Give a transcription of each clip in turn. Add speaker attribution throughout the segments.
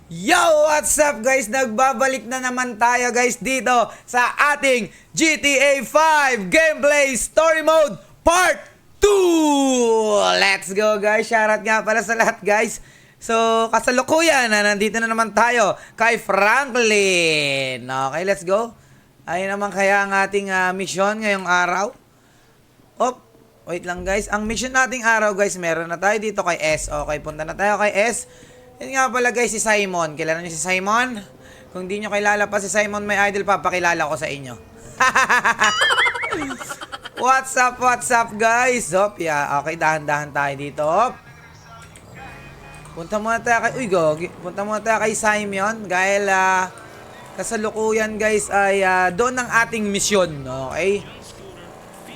Speaker 1: Yo! What's up guys? Nagbabalik na naman tayo guys dito sa ating GTA 5 Gameplay Story Mode Part 2! Let's go guys! Shoutout nga pala sa lahat guys. So, kasalukuyan na nandito na naman tayo kay Franklin. Okay, let's go. Ayun naman kaya ang ating mission ngayong araw. Wait lang guys. Ang mission nating araw guys, meron na tayo dito kay S. Okay, punta na tayo kay S. Yan nga pala guys, si Simon. Kilala niyo si Simon? Kung di niyo kilala pa si Simon, my idol, papakilala ko sa inyo. What's up guys? Yeah. Okay, dahan-dahan tayo dito. Punta muna tayo kay... Uy, gogi. Punta muna tayo kay Simon. Dahil kasalukuyan guys ay doon ang ating misyon. Okay?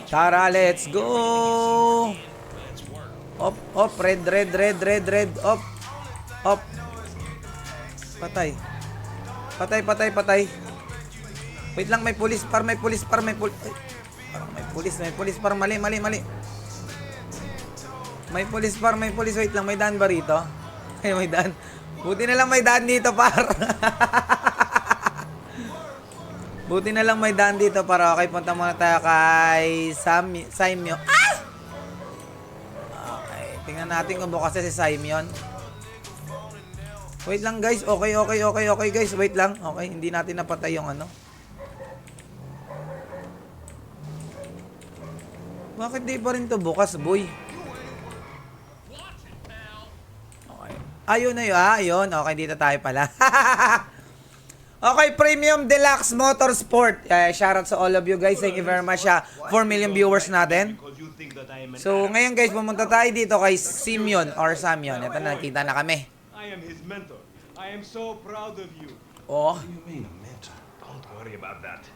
Speaker 1: Tara, let's go! Red. Patay. Wait lang, may pulis par. Ay, parang may pulis par. Mali. May pulis par. Wait lang, may daan ba rito? Ay, may daan. Buti na lang may daan dito par. Buti na lang may daan dito para okay, punta muna tayo kay Simon. Okay, tingnan natin kung bukas si Simon. Wait lang guys, okay guys, wait lang. Okay, hindi natin napatay yung ano. Bakit di pa rin to bukas, boy? Okay. Ayun na yun, ayun. Okay, dito tayo pala. Okay, Premium Deluxe Motorsport. Shoutout sa all of you guys. Thank you very much 4 million viewers natin. So, ngayon guys, pumunta tayo dito kay Simeon or Samion. Ito, nakita na kami.
Speaker 2: I am his mentor. I am so proud of you.
Speaker 1: Oh.
Speaker 3: What do you mean, a mentor?
Speaker 2: Don't worry about that.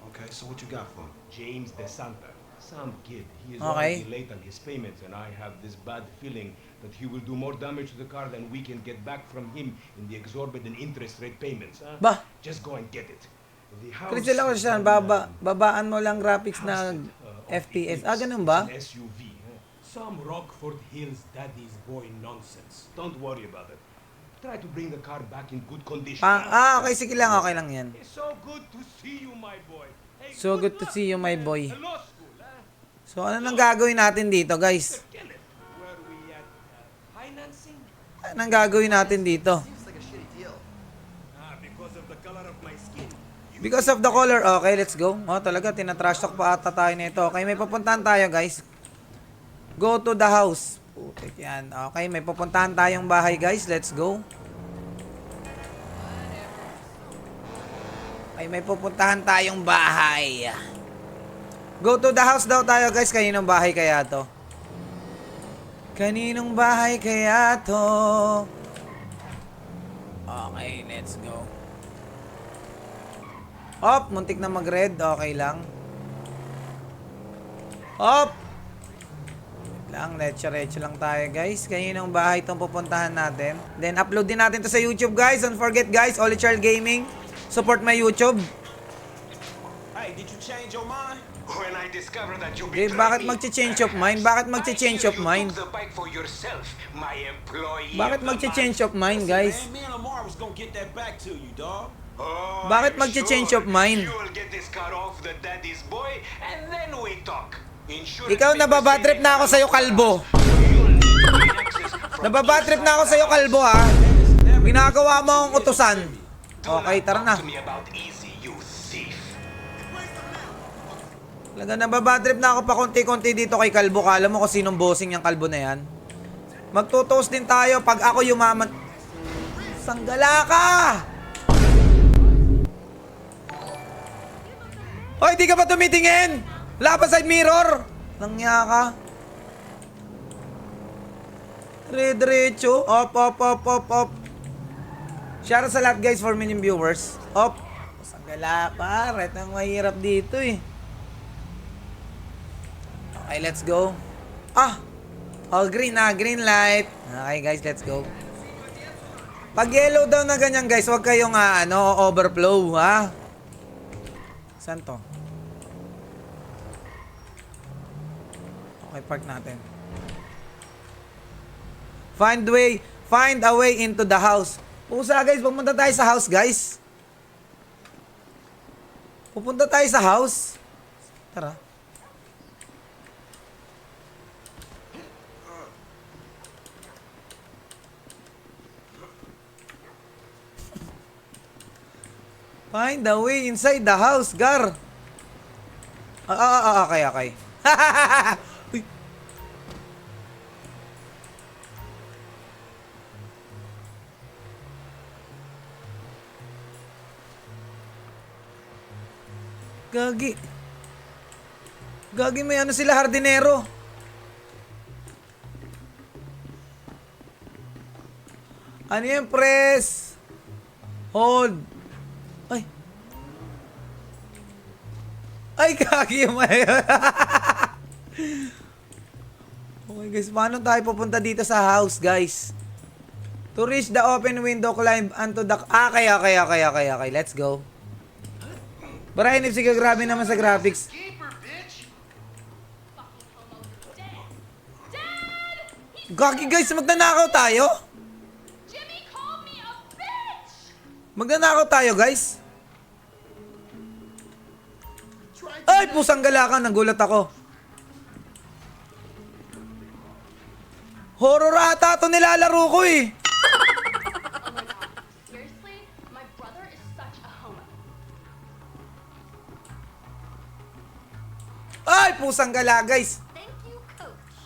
Speaker 3: Okay, so what you got for him?
Speaker 2: James De Santa. Some kid. He is
Speaker 1: Okay.
Speaker 2: already late on his payments, and I have this bad feeling that he will do more damage to the car than we can get back from him in the exorbitant interest rate payments. Huh?
Speaker 1: Bah.
Speaker 2: Just go and get it. The house
Speaker 1: Crystal ako siya. Babaan mo lang graphics na FPS. Ganun ba?
Speaker 2: An SUV. Some Rockford Hills daddy's boy nonsense. Don't worry about it. Try to bring the car back in good condition.
Speaker 1: Okay, sige lang. Okay lang yan.
Speaker 2: It's so good to see you, my boy. Hey,
Speaker 1: So good to
Speaker 2: luck,
Speaker 1: see you, my
Speaker 2: man.
Speaker 1: boy.
Speaker 2: Hello, school, huh?
Speaker 1: So, ano nang gagawin natin dito, guys?
Speaker 2: Kenneth, where we at financing?
Speaker 1: Anong gagawin natin dito?
Speaker 2: Because of the color of my skin.
Speaker 1: Because of the color. Okay, let's go. Talaga, tinatrash talk pa ata tayo nito. Okay, may pupuntahan tayo, guys. Go to the house. Putik yan. Okay, may pupuntahan tayong bahay, guys. Let's go. Okay, may pupuntahan tayong bahay. Go to the house daw tayo, guys. Kaninong bahay kaya to? Kaninong bahay kaya to? Okay, let's go. Muntik na mag-red. Okay lang. Lang, let's lang tayo guys. Kaninong bahay itong pupuntahan natin. Then upload din natin to sa YouTube guys. Don't forget guys, Oli Charles Gaming. Support my YouTube.
Speaker 3: Hey, did you change your mind? When I discovered that you
Speaker 1: Okay, bakit magche-change of mind? Bakit magche-change of mind? Bakit magche-change of mind guys?
Speaker 3: Me and Lamar was gonna get that back to you, dog.
Speaker 1: Bakit magche-change of mind?
Speaker 3: You will get this car off the daddy's boy and then we talk.
Speaker 1: Ikaw, nababatrip na ako sa'yo, kalbo. Nababatrip na ako sa'yo, kalbo, ha? Ginagawa mo akong utusan. Okay, tara na. Talaga, nababatrip na ako pa konti-konti dito kay kalbo. Kala mo kung sinong bossing yung kalbo na yan. Magtutos din tayo pag ako yumaman. Sanggala ka! Hoy, di ka ba tumitingin? Wala pa side mirror. Nangya ka. Diretso. Op. Shoutout sa lahat guys, 4 million viewers. Sanggala pa. Right nang mahirap dito eh. Okay, let's go. Green green light. Okay guys, let's go. Pag yellow daw na ganyan guys, huwag kayong overflow, ha? Saan to? Okay, park natin. Find a way into the house. Pusa guys, pupunta tayo sa house guys. Pupunta tayo sa house. Tara. Find the way inside the house, Gar. Okay. Uy. Gagi. Gagi, may ano sila, hardinero. Ano yan, press? Hold. Ay. Ay, gagi yung may... Okay guys, paano tayo pupunta dito sa house, guys? To reach the open window, climb onto the... Okay. Let's go. Brian, if sige, grabe naman sa graphics. Gagi guys, magnanakaw tayo?
Speaker 4: Jimmy called me a bitch!
Speaker 1: Magnanakaw tayo, guys? Ay, pusang galakan, nagulat ako. Horror ata ito nilalaro ko eh.
Speaker 4: Oh my god. Seriously? My brother is such a homo.
Speaker 1: Ay, pusang gala, guys.
Speaker 4: Thank you, coach.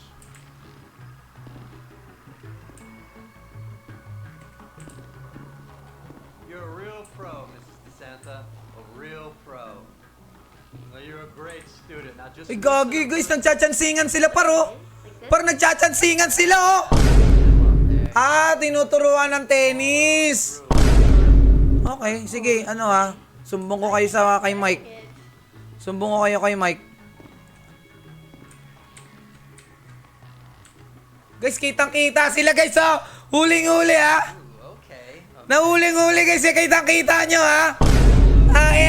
Speaker 5: You're a real pro, Mrs. DeSanta. A real pro. Well, you're a great student. Now just
Speaker 1: Ay, gagi, guys, nagtsatsansingan sila paro. Par nagtsatsansingan sila, oh. Ah, tinuturuan ng tennis. Okay, sige, ano ha. Sumbong ko kayo sa kay Mike. Sumbong ko kayo kay Mike. Guys, kitang-kita sila, guys, oh. Huling-huli, ha.
Speaker 5: okay.
Speaker 1: Nahuling-huli, guys, kitang-kita nyo, ha. Ay,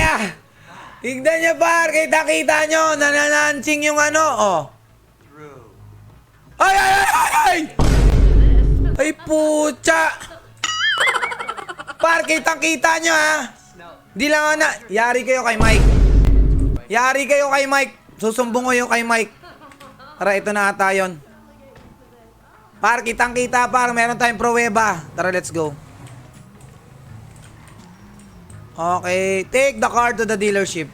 Speaker 1: tignan nyo, par, kitang-kita nyo. Nananansing yung ano, oh.
Speaker 5: True.
Speaker 1: Ay! Ay, pucha! Par, kitang-kita nyo, ha?
Speaker 5: Now,
Speaker 1: Di lang na. Yari kayo kay Mike. Yari kayo kay Mike. Susumbong ko yung kay Mike. Tara, ito na ata yun. Par, kitang-kita, par. Meron tayong pruweba. Tara, let's go. Okay. Take the car to the dealership.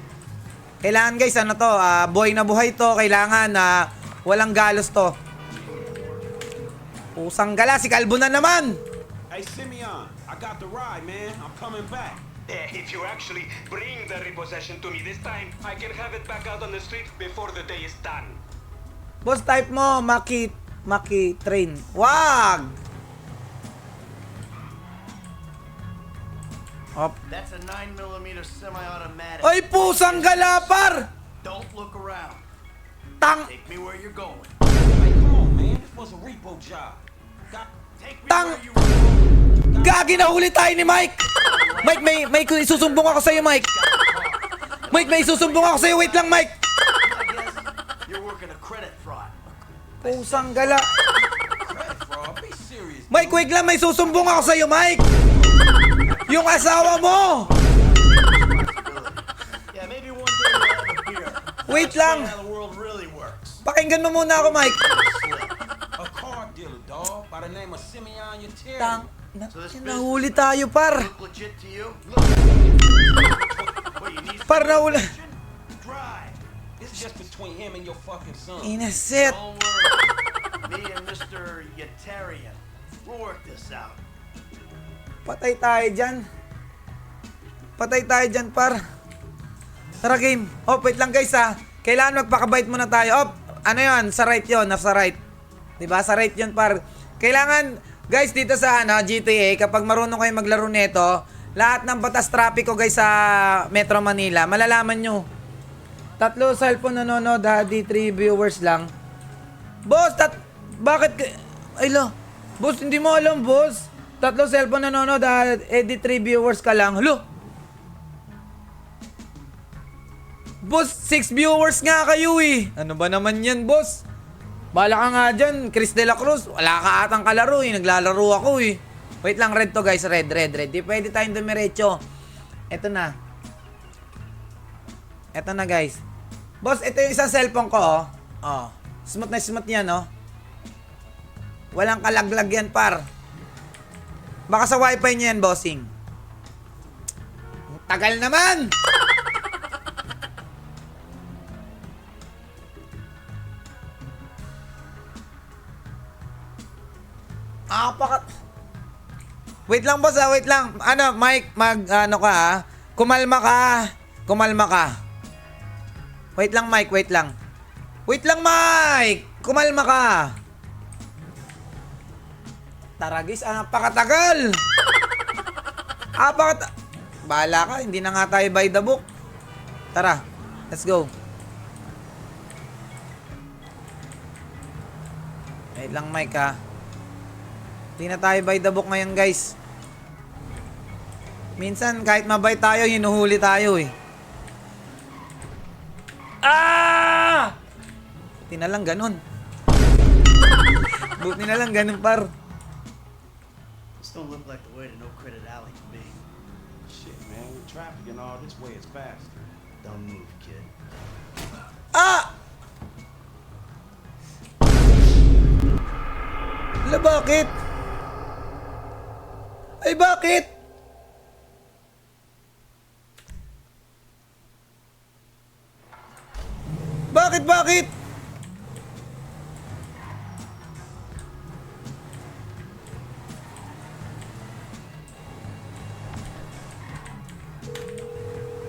Speaker 1: Kailangan, guys, ano to? Buhay na buhay to. Kailangan na walang galos to. Pusang gala, si Kalbo na naman.
Speaker 3: Hey, Simeon, I got the ride, man. I'm coming back.
Speaker 6: If you actually bring the repossession to me this time, I can have it back out on the street before the day is done.
Speaker 1: Boss, type mo, Maki train. Wag! Op.
Speaker 5: that's a 9mm semi-automatic.
Speaker 1: Ay, pusang gala, par!
Speaker 5: Don't look around.
Speaker 1: Tang!
Speaker 5: Take me where you're going.
Speaker 3: Hey, come on, man. This was a repo job.
Speaker 5: Take me
Speaker 1: Tang!
Speaker 5: where you were.
Speaker 1: Gagi, nahuli tayo ni Mike! Mike, may isusumbong ako sa'yo, Mike. Mike, may isusumbong ako sa'yo. Wait lang, Mike.
Speaker 5: I guess you're working a credit fraud.
Speaker 1: Pusang gala.
Speaker 3: Credit fraud. Be serious.
Speaker 1: Mike, wait lang. May susumbong ako sa'yo, Mike. Yung asawa mo.
Speaker 5: Yeah, maybe one day we'll have a beer.
Speaker 1: Wait
Speaker 5: Explain
Speaker 1: lang.
Speaker 5: how the world really works.
Speaker 1: Pakinggan mo muna ako, Mike.
Speaker 3: A car dealer, dog, by the name of Simeon Yeteri.
Speaker 1: Tang. Nahuli tayo, par.
Speaker 5: Look legit to you? Look. What, you need
Speaker 1: Par, nahuli.
Speaker 5: information? Drive.
Speaker 3: It's just between him and your fucking son.
Speaker 1: Inaset.
Speaker 5: Don't worry. Me and Mr. Yetarian, we'll work this out.
Speaker 1: Patay tayo dyan. Patay tayo dyan, par. Tara, game. Oh, wait lang, guys, ha. Kailangan magpakabait muna tayo. Oh, ano yun? Sa right yun. Nasa right. Diba? Sa right yun, par. Kailangan, guys, dito sa GTA, kapag marunong kayo maglaro nito, lahat ng batas trapiko, guys, sa Metro Manila, malalaman nyo. 3 cellphone nanonood, di 3 viewers lang. Boss, bakit? Ay, lo. Boss, hindi mo alam, boss. 3 cellphone nanonood, di 3 viewers ka lang. Halo. Boss, 6 viewers nga kayo eh. Ano ba naman yan, boss? Bala ka nga dyan, Chris De La Cruz. Wala ka atang kalaro eh. Naglalaro ako eh. Wait lang, red to guys. Red. Di pwede tayong dumiretso. Ito na. Ito na guys. Boss, ito yung isang cellphone ko, oh. Oh. Smooth na smooth yan, oh. Walang kalaglag yan, par. Baka sa wifi niya yan, bossing. Tagal naman! Wait lang boss, wait lang. Ano, Mike, ano ka ha? Kumalma ka. Wait lang Mike, wait lang. Wait lang Mike! Kumalma ka. Taragis, napakatagal! Bahala ka, hindi na nga tayo by the book. Tara, let's go. Wait lang Mike ha. Hindi na tayo by the book ngayon guys. Minsan kahit mabay tayo, hinuhuli tayo eh. Buti na lang ganun. Buti na lang ganun par.
Speaker 5: This don't look like the way to No Credit Alley to me.
Speaker 3: Shit, man. With traffic and all, this way is faster.
Speaker 5: Don't move, kid.
Speaker 1: Hala, bakit? Ay, bakit? Bakit?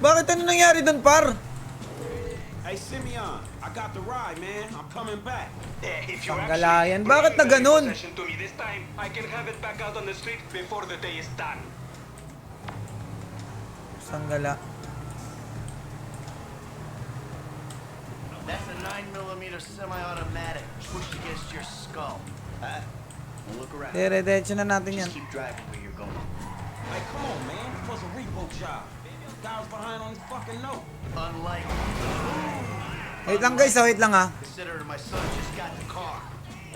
Speaker 1: Bakit ano nangyari doon, par?
Speaker 3: Hey, Simeon, I got the ride, man. I'm coming back.
Speaker 6: If you
Speaker 1: Panggalayan.
Speaker 6: actually
Speaker 1: Bakit na
Speaker 6: bring the
Speaker 1: ganun?
Speaker 6: repossession to me this time, I can have it back out on the street before the day is done.
Speaker 1: Sanggala.
Speaker 5: That's a 9mm semi-automatic pushed against your skull. Now look around.
Speaker 1: Dire-diretso na natin yan.
Speaker 5: Just keep driving where you're going.
Speaker 3: Hey, come on, man. This was a repo job. Guy was behind on his fucking note.
Speaker 5: Unlike
Speaker 1: Wait lang guys, wait lang ha.
Speaker 5: considering my son just got the car.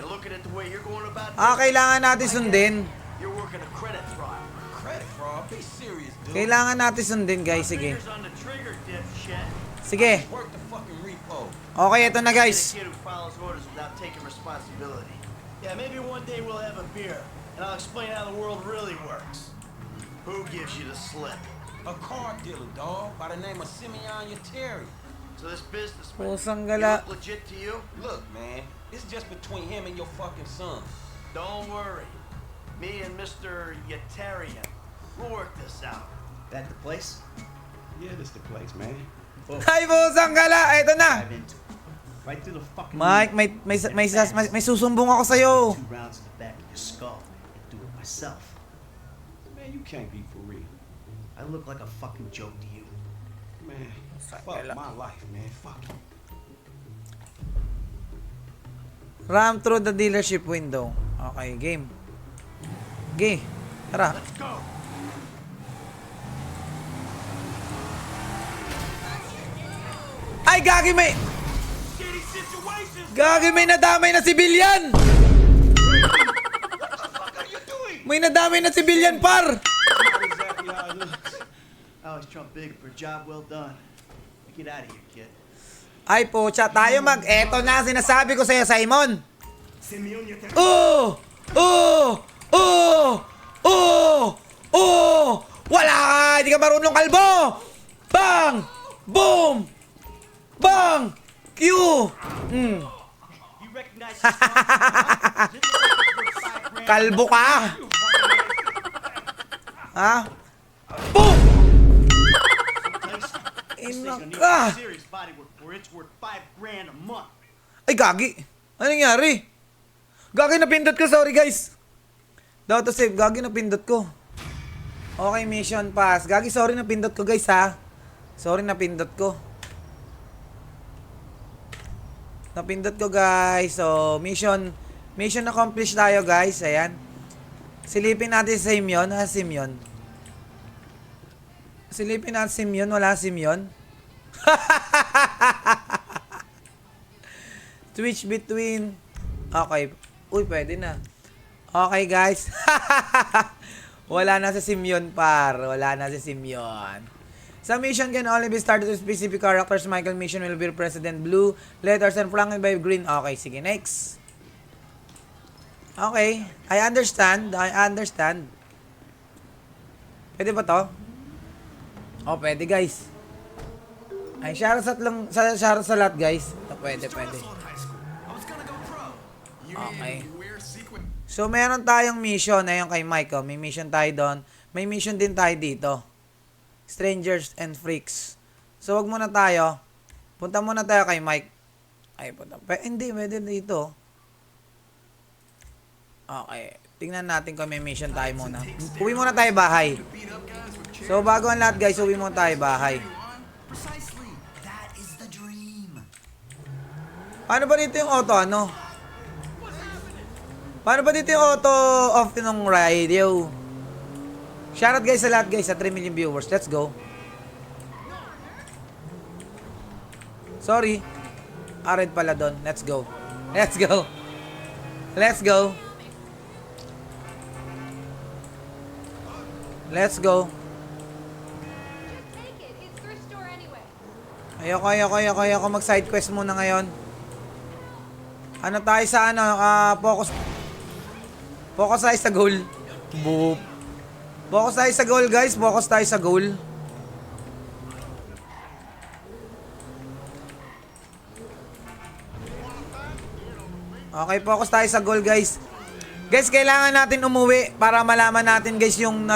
Speaker 5: And looking at the way you're going about this,
Speaker 1: Kailangan natin sundin.
Speaker 5: you're working a credit fraud.
Speaker 3: Credit fraud? Be serious, dude.
Speaker 1: Kailangan natin sundin guys, sige.
Speaker 5: Fingers on the trigger, dipshit.
Speaker 1: Sige.
Speaker 3: Work the fucking repo.
Speaker 1: Okay, ito na
Speaker 5: Get a
Speaker 1: guys.
Speaker 5: kid who follows orders without taking responsibility. Yeah, maybe one day we'll have a beer, and I'll explain how the world really works. Who gives you the slip?
Speaker 3: A car dealer, dog, by the name of Simeon Yateri.
Speaker 5: So this businessman,
Speaker 1: Pusang
Speaker 5: he
Speaker 1: gala.
Speaker 5: look legit to you?
Speaker 3: Look, man, it's just between him and your fucking son.
Speaker 5: Don't worry. Me and Mr. Yetarian, we'll work this out. That the place?
Speaker 3: Yeah, this the place, man.
Speaker 1: Ay, pusang gala. Ito na.
Speaker 5: Drive into it. Right through the fucking
Speaker 1: Mike, may susumbong ako sa'yo.
Speaker 5: 2 rounds in the back of your skull and do it myself.
Speaker 3: Man, you can't be for real.
Speaker 5: I look like a fucking joke to you.
Speaker 3: Man, fuck my life, man. Fuck it.
Speaker 1: Ram through the dealership window. Okay, game. Okay, tara.
Speaker 5: Let's go.
Speaker 1: Ay, gagi may... Gagi, may nadamay na sibilyan! May nadamay na sibilyan, par!
Speaker 3: Not exactly how it looks.
Speaker 5: I always trump big for a job well done. Get out of here, kid.
Speaker 1: Ay, pocha, tayo eto na, sinasabi ko sa'yo, Simon! Oh! Wala ka! Hindi ka marunong kalbo! Bang! Boom! Bang! Q!
Speaker 5: You recognize this car? Does it look like it's worth $5 grand?
Speaker 1: Kalbo ka! Ha? Boom!
Speaker 5: This thing's gonna need
Speaker 1: Inaka!
Speaker 5: a serious body work for it. It's worth $5 grand a month.
Speaker 1: Ay, gagi! Ano nangyari? Gagi, napindot ko. Sorry, guys. Daw to save. Gagi, napindot ko. Okay, mission pass. Gagi, sorry, napindot ko, guys, ha? Sorry, napindot ko. Napindot ko, guys. So, mission accomplished tayo, guys. Ayan. Silipin natin si Simeon. Ha, Simeon? Silipin natin si Simeon. Wala si Simeon. Switch between... Okay. Uy, pwede na. Okay, guys. Wala na si Simeon, par. Wala na si Simeon. Some mission can only be started with specific characters. Michael mission will be President Blue. Letters and flanked by green. Okay, sige, next. Okay, I understand. Pwede ba to? Oh, pwede, guys. Ay, shoutout lang, shoutout sa lahat, guys. Pwede. Okay. So, meron tayong mission. Ayun kay Mike, oh. May mission tayo doon. May mission din tayo dito. Strangers and Freaks. So, wag muna tayo. Punta muna tayo kay Mike. Ay, punta. Hindi, pwede dito. Okay. Tingnan natin kung may mission tayo muna. Uwi muna tayo bahay. So, bago ang lahat, guys, uwi muna tayo bahay. Paano ba dito yung auto, ano? Paano ba dito yung auto off ng radio? Shoutout guys sa lahat guys, sa 3 million viewers. Let's go. Sorry. Red pala doon. Let's go. Let's go. Let's go. Let's go.
Speaker 4: Take it. It's thrift store anyway.
Speaker 1: Ayoko mag side quest muna ngayon. Ano tayo sa ano, focus tayo sa goal. Boop. Focus tayo sa goal, guys. Focus tayo sa goal. Okay, focus tayo sa goal, guys. Guys, kailangan natin umuwi para malaman natin, guys, yung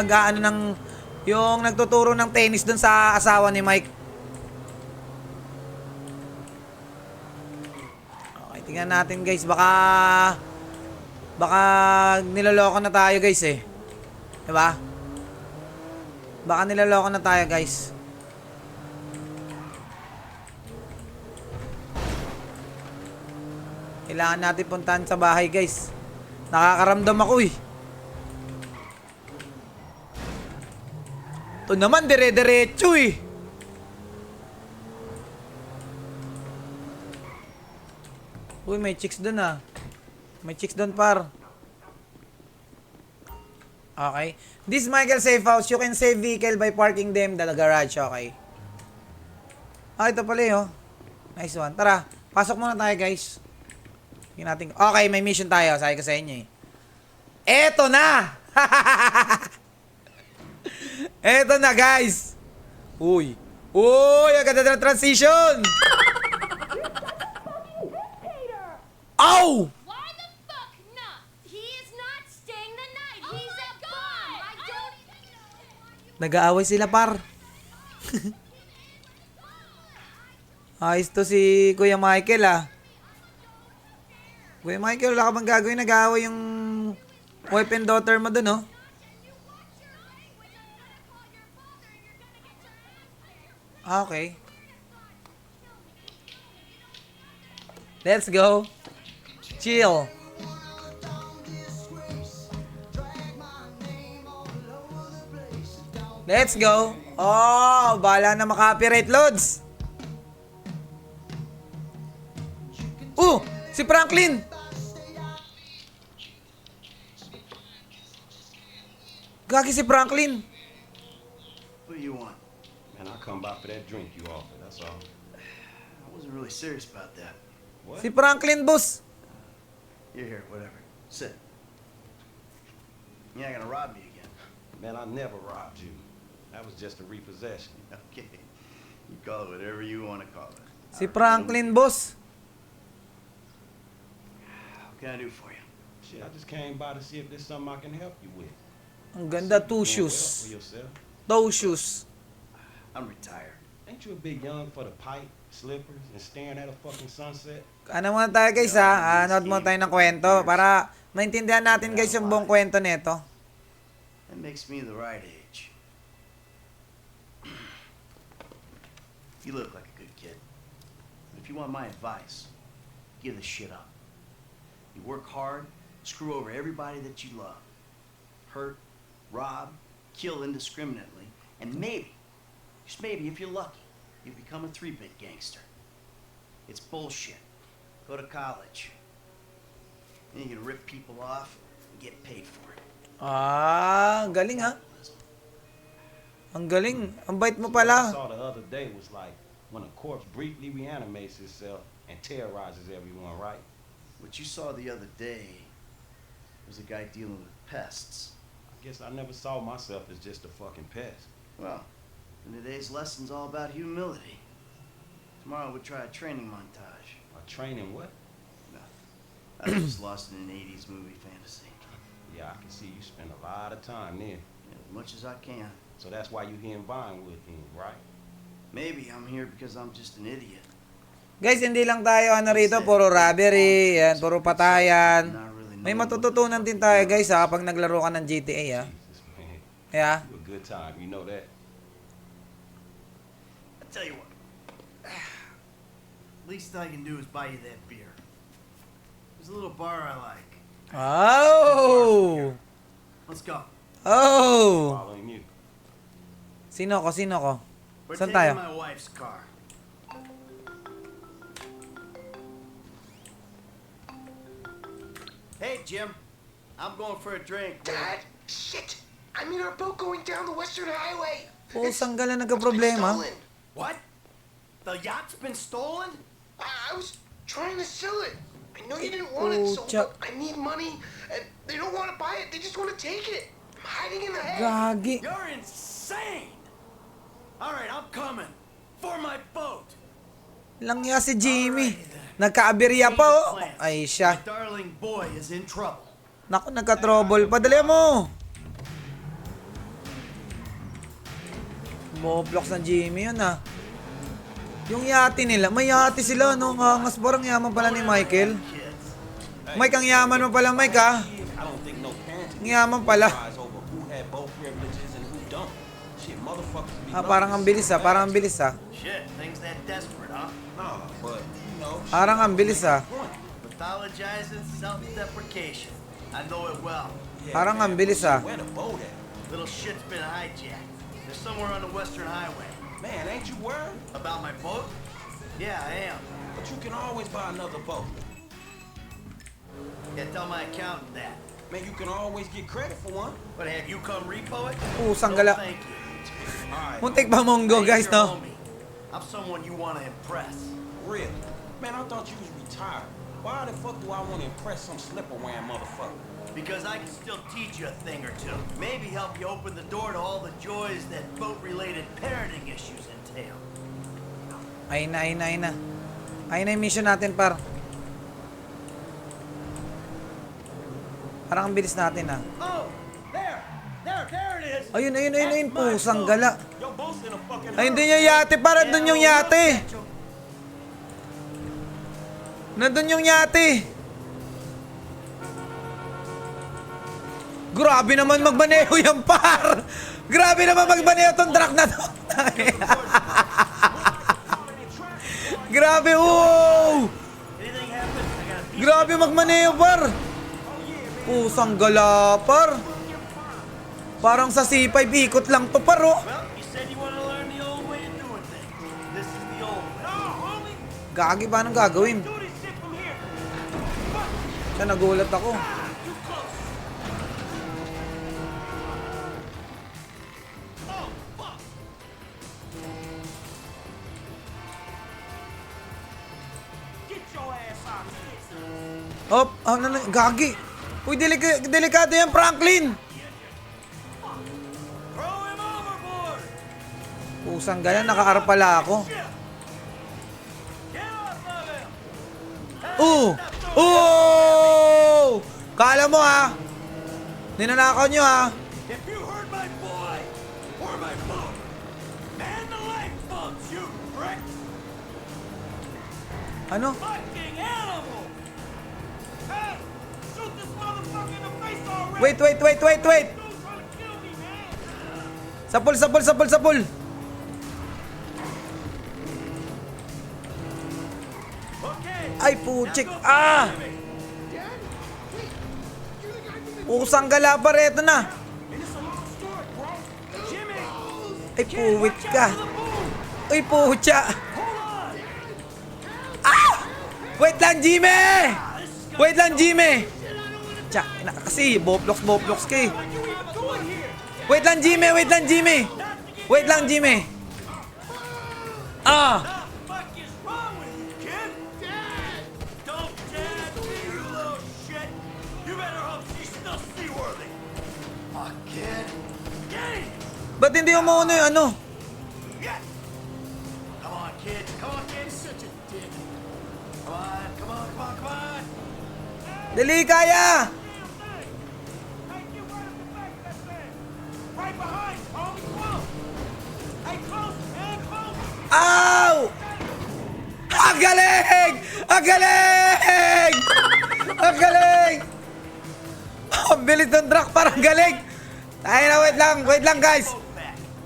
Speaker 1: yung nagtuturo ng tennis dun sa asawa ni Mike. Okay, tingnan natin, guys. Baka niloloko na tayo, guys, eh. Diba? Baka niloloko na tayo, guys. Kailangan natin puntahan sa bahay, guys. Nakakaramdam ako, eh. Ito naman, dire-diretso, eh. Uy, may chicks dun, ah. May chicks dun, par. Okay. This Michael safe house. You can save vehicle by parking them in the garage. Okay. Ah, ito pala yun. Nice one. Tara. Pasok muna tayo, guys. Tingnan natin. Okay, may mission tayo. Sabi ko sa inyo, eh. Eto na! Eto na, guys. Uy. Uy, ang ganda ng transition! Ow!
Speaker 4: Why the fuck not? He is not staying the night. He's a bum. I don't even know.
Speaker 1: Nag-aaway sila, par. Ayos to si Kuya Michael, ah. Kuya Michael, wala ka bang gagawin? Nag-aaway yung wife and daughter mo dun, oh. Okay. Let's go. Chill. Let's go. Oh, bahala na maka-copyright loads. Si Franklin. Gagi si Franklin.
Speaker 5: What do you want?
Speaker 3: Man, I come by for that drink you offered, that's all.
Speaker 5: I wasn't really serious about that.
Speaker 3: What?
Speaker 1: Si Franklin, boss.
Speaker 5: You're here, whatever. Sit. You're not gonna rob me again.
Speaker 3: Man, I never robbed you. That was just a repossession.
Speaker 5: Okay. You call it whatever you want to call it.
Speaker 1: Si Franklin, boss.
Speaker 5: What can I do for you?
Speaker 3: Shit, I just came by to see if there's something I can help you with.
Speaker 1: Ang ganda,
Speaker 3: Doing
Speaker 1: two
Speaker 3: well
Speaker 1: shoes.
Speaker 3: for yourself.
Speaker 1: Toe shoes.
Speaker 5: I'm retired.
Speaker 3: Ain't you a bit young for the pipe, slippers, and staring at a fucking sunset?
Speaker 1: Ano muna tayo, guys, ha? Anood muna tayo ng kwento para maintindihan natin, guys, yung buong kwento nito.
Speaker 5: That makes me the right age. You look like a good kid. But if you want my advice, give this shit up. You work hard, screw over everybody that you love. Hurt, rob, kill indiscriminately, and maybe, just maybe if you're lucky, you become a 3-bit gangster. It's bullshit. Go to college. Then you can rip people off and get paid for it.
Speaker 1: Ah, galing ha. Ang galing. Ang bait mo
Speaker 7: What I
Speaker 1: pala.
Speaker 7: saw the other day was like when a corpse briefly reanimates itself and terrorizes everyone, right?
Speaker 5: What you saw the other day was a guy dealing with pests.
Speaker 7: I guess I never saw myself as just a fucking pest.
Speaker 5: Well, and today's lesson's all about humility. Tomorrow we'll try a training montage.
Speaker 7: A training what?
Speaker 5: I was just lost in an 80s movie fantasy.
Speaker 7: Yeah, I can see you spend a lot of time there.
Speaker 5: As much as I can.
Speaker 7: So that's why you here in Vinewood, then, right?
Speaker 5: Maybe I'm here because I'm just an idiot.
Speaker 1: Guys, hindi lang tayo rito, puro robbery, yan, puro patayan. May matututunan din tayo guys ha, pag naglaro ka ng GTA ha.
Speaker 7: Jesus, man.
Speaker 1: Yeah.
Speaker 7: You a good time, you know that?
Speaker 5: I tell you what. Least I can do is buy you that beer. There's a little bar I like.
Speaker 1: Oh!
Speaker 5: Let's go.
Speaker 1: Oh!
Speaker 7: Following you.
Speaker 1: Sino ko?
Speaker 5: We're
Speaker 1: Saan tayo?
Speaker 5: taking my wife's car. Hey, Jim. I'm going for a drink.
Speaker 6: Dad, shit! I'm in our boat going down the Western Highway.
Speaker 1: Pusang gala nagka-problema.
Speaker 6: Stolen.
Speaker 5: What? The yacht's been stolen?
Speaker 6: I was trying to sell it. I know you didn't want it sold,
Speaker 1: Chuck.
Speaker 6: but I need money, and they don't want to buy it. They just want to take it. I'm hiding in the hay.
Speaker 1: Gagi.
Speaker 5: You're insane! All right, I'm coming. For my boat.
Speaker 1: Langya si Jimmy. Nagka-aberya pa oh. Ay siya.
Speaker 5: My darling boy is in trouble.
Speaker 1: Naku, nagka-trouble. Padali mo. Moblocks ng Jimmy yun ah. Yung yate nila, may yate sila no. Angas, parang yaman pala ni Michael.
Speaker 5: Kids.
Speaker 1: Mike, ang yaman mo pala Mike ah.
Speaker 7: I don't think no parent
Speaker 1: Ang yaman pala.
Speaker 7: realize over who had both privileges and who don't. Shit, motherfuckers be
Speaker 1: Ah, parang ang bilis ah, parang ang bilis ah.
Speaker 5: Shit, things that desperate, huh?
Speaker 7: Nah, but, you know,
Speaker 1: Parang ang bilis ah.
Speaker 5: Pathologizing self-deprecation. I know it well.
Speaker 1: Parang ang bilis ah.
Speaker 7: where the boat at?
Speaker 5: Little shit's been hijacked. They're somewhere on the Western Highway.
Speaker 7: Man, ain't you worried?
Speaker 5: About my boat? Yeah, I am.
Speaker 7: But you can always buy another boat.
Speaker 5: Yeah, tell my accountant that.
Speaker 7: Man, you can always get credit for one.
Speaker 5: But have you come repo it?
Speaker 1: Pusang
Speaker 5: No,
Speaker 1: gala.
Speaker 5: thank you.
Speaker 7: Alright,
Speaker 1: Muntik pa monggo
Speaker 5: Hey,
Speaker 1: guys
Speaker 5: you're a
Speaker 1: no.
Speaker 5: homie. I'm someone you want to impress.
Speaker 7: really? Man, I thought you was retired. Why the fuck do I want to impress some slipper-wearing motherfucker?
Speaker 5: Because I can still teach you a thing or two. Maybe help you open the door to all the joys that boat-related parenting issues entail.
Speaker 1: Ayun na, ayun na, ayun na. Ayun na yung mission natin par. Parang ang bilis natin ah.
Speaker 5: Oh, there it is.
Speaker 1: Ayun, ayun, ayun, ayun. Pusang gala.
Speaker 7: Your boat's in a fucking
Speaker 1: Ayun din yung yate para doon yung yate. Nandun yung yate. Grabe naman magmaneho yan par. Grabe naman magmaneho tong truck na to. Grabe, wow.
Speaker 5: Anything happens, I got a
Speaker 1: Grabe magmaneho par. Pusang gala par. Parang sa C5 ikot lang to par oh.
Speaker 5: Well, you said you want to learn the old way of doing things. This is the old way.
Speaker 7: No, homie!
Speaker 1: Gagi ba nang gagawin?
Speaker 7: Do this shit from here!
Speaker 1: Siya nagulat ako.
Speaker 7: Too close! Oh, fuck! Get your ass out of here!
Speaker 1: Hop, ano na, gagi. Uy, delikado yan, Franklin.
Speaker 5: Throw him overboard.
Speaker 1: Pusang gala, nakaar pala ako.
Speaker 5: Get off of him.
Speaker 1: Kala mo ha? Ninanakaw nyo ha?
Speaker 5: If you hurt my boy or my boat, and the lifeboats, you prick.
Speaker 1: Ano?
Speaker 5: Fucking animal.
Speaker 7: Hey! Shoot this motherfucker in the face already!
Speaker 1: Wait.
Speaker 7: Dude's trying to kill me, man!
Speaker 1: Sapul.
Speaker 5: Okay.
Speaker 1: Ay, puchik. Ah! Pusang gala pa reto na.
Speaker 7: And it's a long story, bro! Jimmy!
Speaker 1: Ay, puwit ka. Ay, pucha. Ah! Wait lang, Jimmy! Kasi, boploks ka eh. Wait lang, Jimmy! Wait lang, Jimmy! Wait lang, Jimmy! Ah!
Speaker 5: What the fuck is wrong with you, kid? Dad! Don't dad me, you little shit! You better hope she's still seaworthy! Fuck, kid! Get it!
Speaker 1: Ba't hindi umuuno yung ano?
Speaker 5: Yes! Come on, kid! Come on, kid! Such a dick! Come on, come on, come on, come on!
Speaker 1: Dali, kaya!
Speaker 7: Right behind, homie, close. Hey, close, man, close.
Speaker 1: Ow! Ang galing! Ang galing! Ang galing! Ang bilis ng truck, parang galing! Ay na, wait lang guys!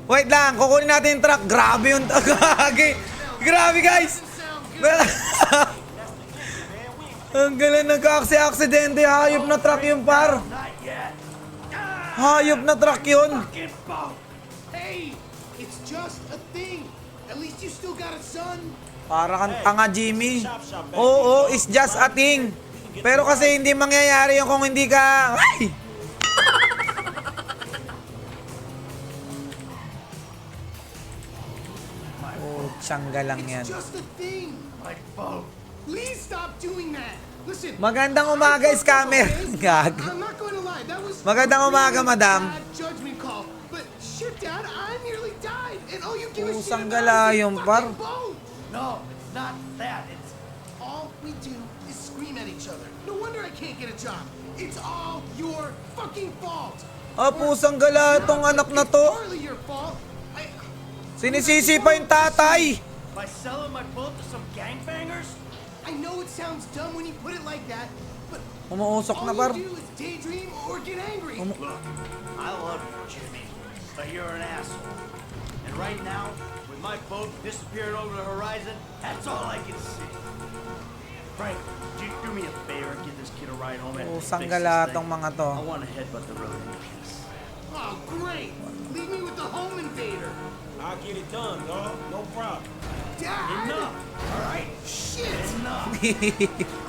Speaker 1: Wait lang, kukunin natin yung truck. Grabe yung gagi! Grabe guys! Ang galing, nagka-aksidente. Hayop na truck yung par.
Speaker 5: Not yet!
Speaker 1: Hayop na truck yun.
Speaker 5: Fucking boat!
Speaker 8: Hey, it's just a thing. At least you still got a son.
Speaker 1: Para kang tanga, Jimmy. Oo, it's just a thing. Pero kasi hindi mangyayari yung kung hindi ka... Ay! Oh, tsangga lang yan.
Speaker 8: It's just a thing.
Speaker 5: My boat!
Speaker 8: Please stop doing that. Listen.
Speaker 1: Magandang umaga, scammer. Gag.
Speaker 8: I'm not going to lie. That was
Speaker 1: Magandang umaga,
Speaker 8: really
Speaker 1: madam.
Speaker 8: bad judgment call. But shit, Dad, I nearly died. And all you give a shit
Speaker 1: Pusang
Speaker 8: about
Speaker 1: galayong,
Speaker 8: is
Speaker 1: par.
Speaker 8: your fucking boat.
Speaker 5: No, it's not that. It's
Speaker 8: All we do is scream at each other. No wonder I can't get a job. It's all your fucking fault.
Speaker 1: Ah, pusang gala itong anak na
Speaker 8: It's
Speaker 1: to.
Speaker 8: partly your fault.
Speaker 1: Sinisisi pa yung tatay.
Speaker 5: by selling my boat to some gangbangers?
Speaker 8: I know it sounds dumb when you put it like that, but
Speaker 1: Umuusok
Speaker 8: all
Speaker 1: na, par.
Speaker 8: you do is daydream or get angry.
Speaker 5: Look, I love you, Jimmy, but you're an asshole. And right now, with my boat disappearing over the horizon, that's all I can see. Frank, would you do me a favor and give this kid a ride home and
Speaker 1: Pusang
Speaker 5: fix this
Speaker 1: gala
Speaker 5: thing?
Speaker 1: tong mga to.
Speaker 5: I want to headbutt the road in peace.
Speaker 8: Oh, great. Leave me with the home invader.
Speaker 7: I'll get it done, dog. No problem.
Speaker 8: Dad!
Speaker 5: Enough! All right?
Speaker 8: Shit!
Speaker 5: Enough!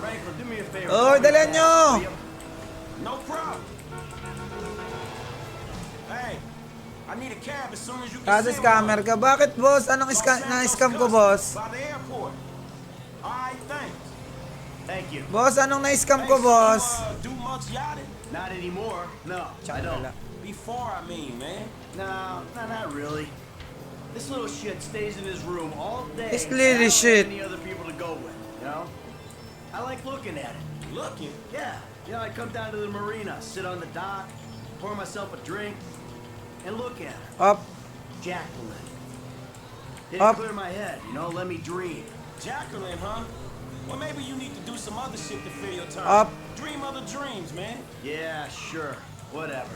Speaker 5: Franklin, do me a favor.
Speaker 1: Oy, dalihan nyo!
Speaker 7: No problem. Hey, I need a cab as soon as you can
Speaker 1: Kada
Speaker 7: send
Speaker 1: scammer
Speaker 7: one.
Speaker 1: ka. Bakit, boss? Anong
Speaker 7: Los
Speaker 1: na-scam ko,
Speaker 7: Santos
Speaker 1: boss?
Speaker 7: Customs, by the airport. All right, thanks.
Speaker 5: Thank you.
Speaker 1: Boss, anong na-scam
Speaker 7: Hey,
Speaker 1: ko,
Speaker 7: so
Speaker 1: boss?
Speaker 7: you, do much yachting?
Speaker 5: Not anymore. No, I don't.
Speaker 7: Before, I mean, man.
Speaker 5: No, not really. This little shit stays in his room all day.
Speaker 1: This
Speaker 5: and
Speaker 1: little
Speaker 5: I don't
Speaker 1: shit.
Speaker 5: have any other people to go with, you know? I like looking at it.
Speaker 7: Looking.
Speaker 5: Yeah. You know, I come down to the marina, sit on the dock, pour myself a drink, and look at her.
Speaker 1: Up.
Speaker 5: Jacqueline. Did
Speaker 1: Up.
Speaker 5: clear my head, you know, let me dream.
Speaker 7: Jacqueline, huh? Well, maybe you need to do some other shit to fill your time.
Speaker 1: Up.
Speaker 7: Dream other dreams, man.
Speaker 5: Yeah, sure. Whatever.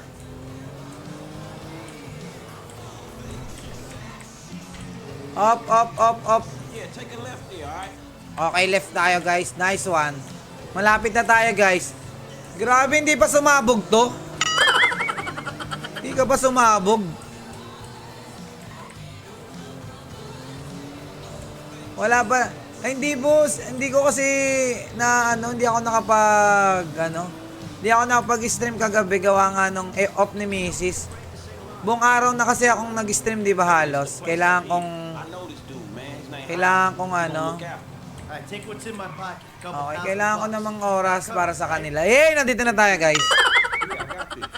Speaker 1: Up, up, up, up.
Speaker 7: Yeah, take a left there, all right?
Speaker 1: Okay, left tayo, guys. Nice one. Malapit na tayo, guys. Grabe, hindi pa sumabog to. Hindi ka pa sumabog. Wala pa. Ay, hindi, boss. Hindi ko kasi hindi ako hindi ako nakapag-stream kagabi gawa nga nung off ni Mrs. Buong araw na kasi akong nag-stream, di ba halos? Kailangan kong
Speaker 7: I know this dude, man. His name
Speaker 1: Kailangan kong
Speaker 7: Look out.
Speaker 5: Alright, take what's in my pocket. Couple
Speaker 1: Okay,
Speaker 5: $1,000
Speaker 1: kailangan ko
Speaker 5: bucks.
Speaker 1: namang oras para sa kanila. Eh, nandito na tayo, guys.
Speaker 7: Yeah, I got this.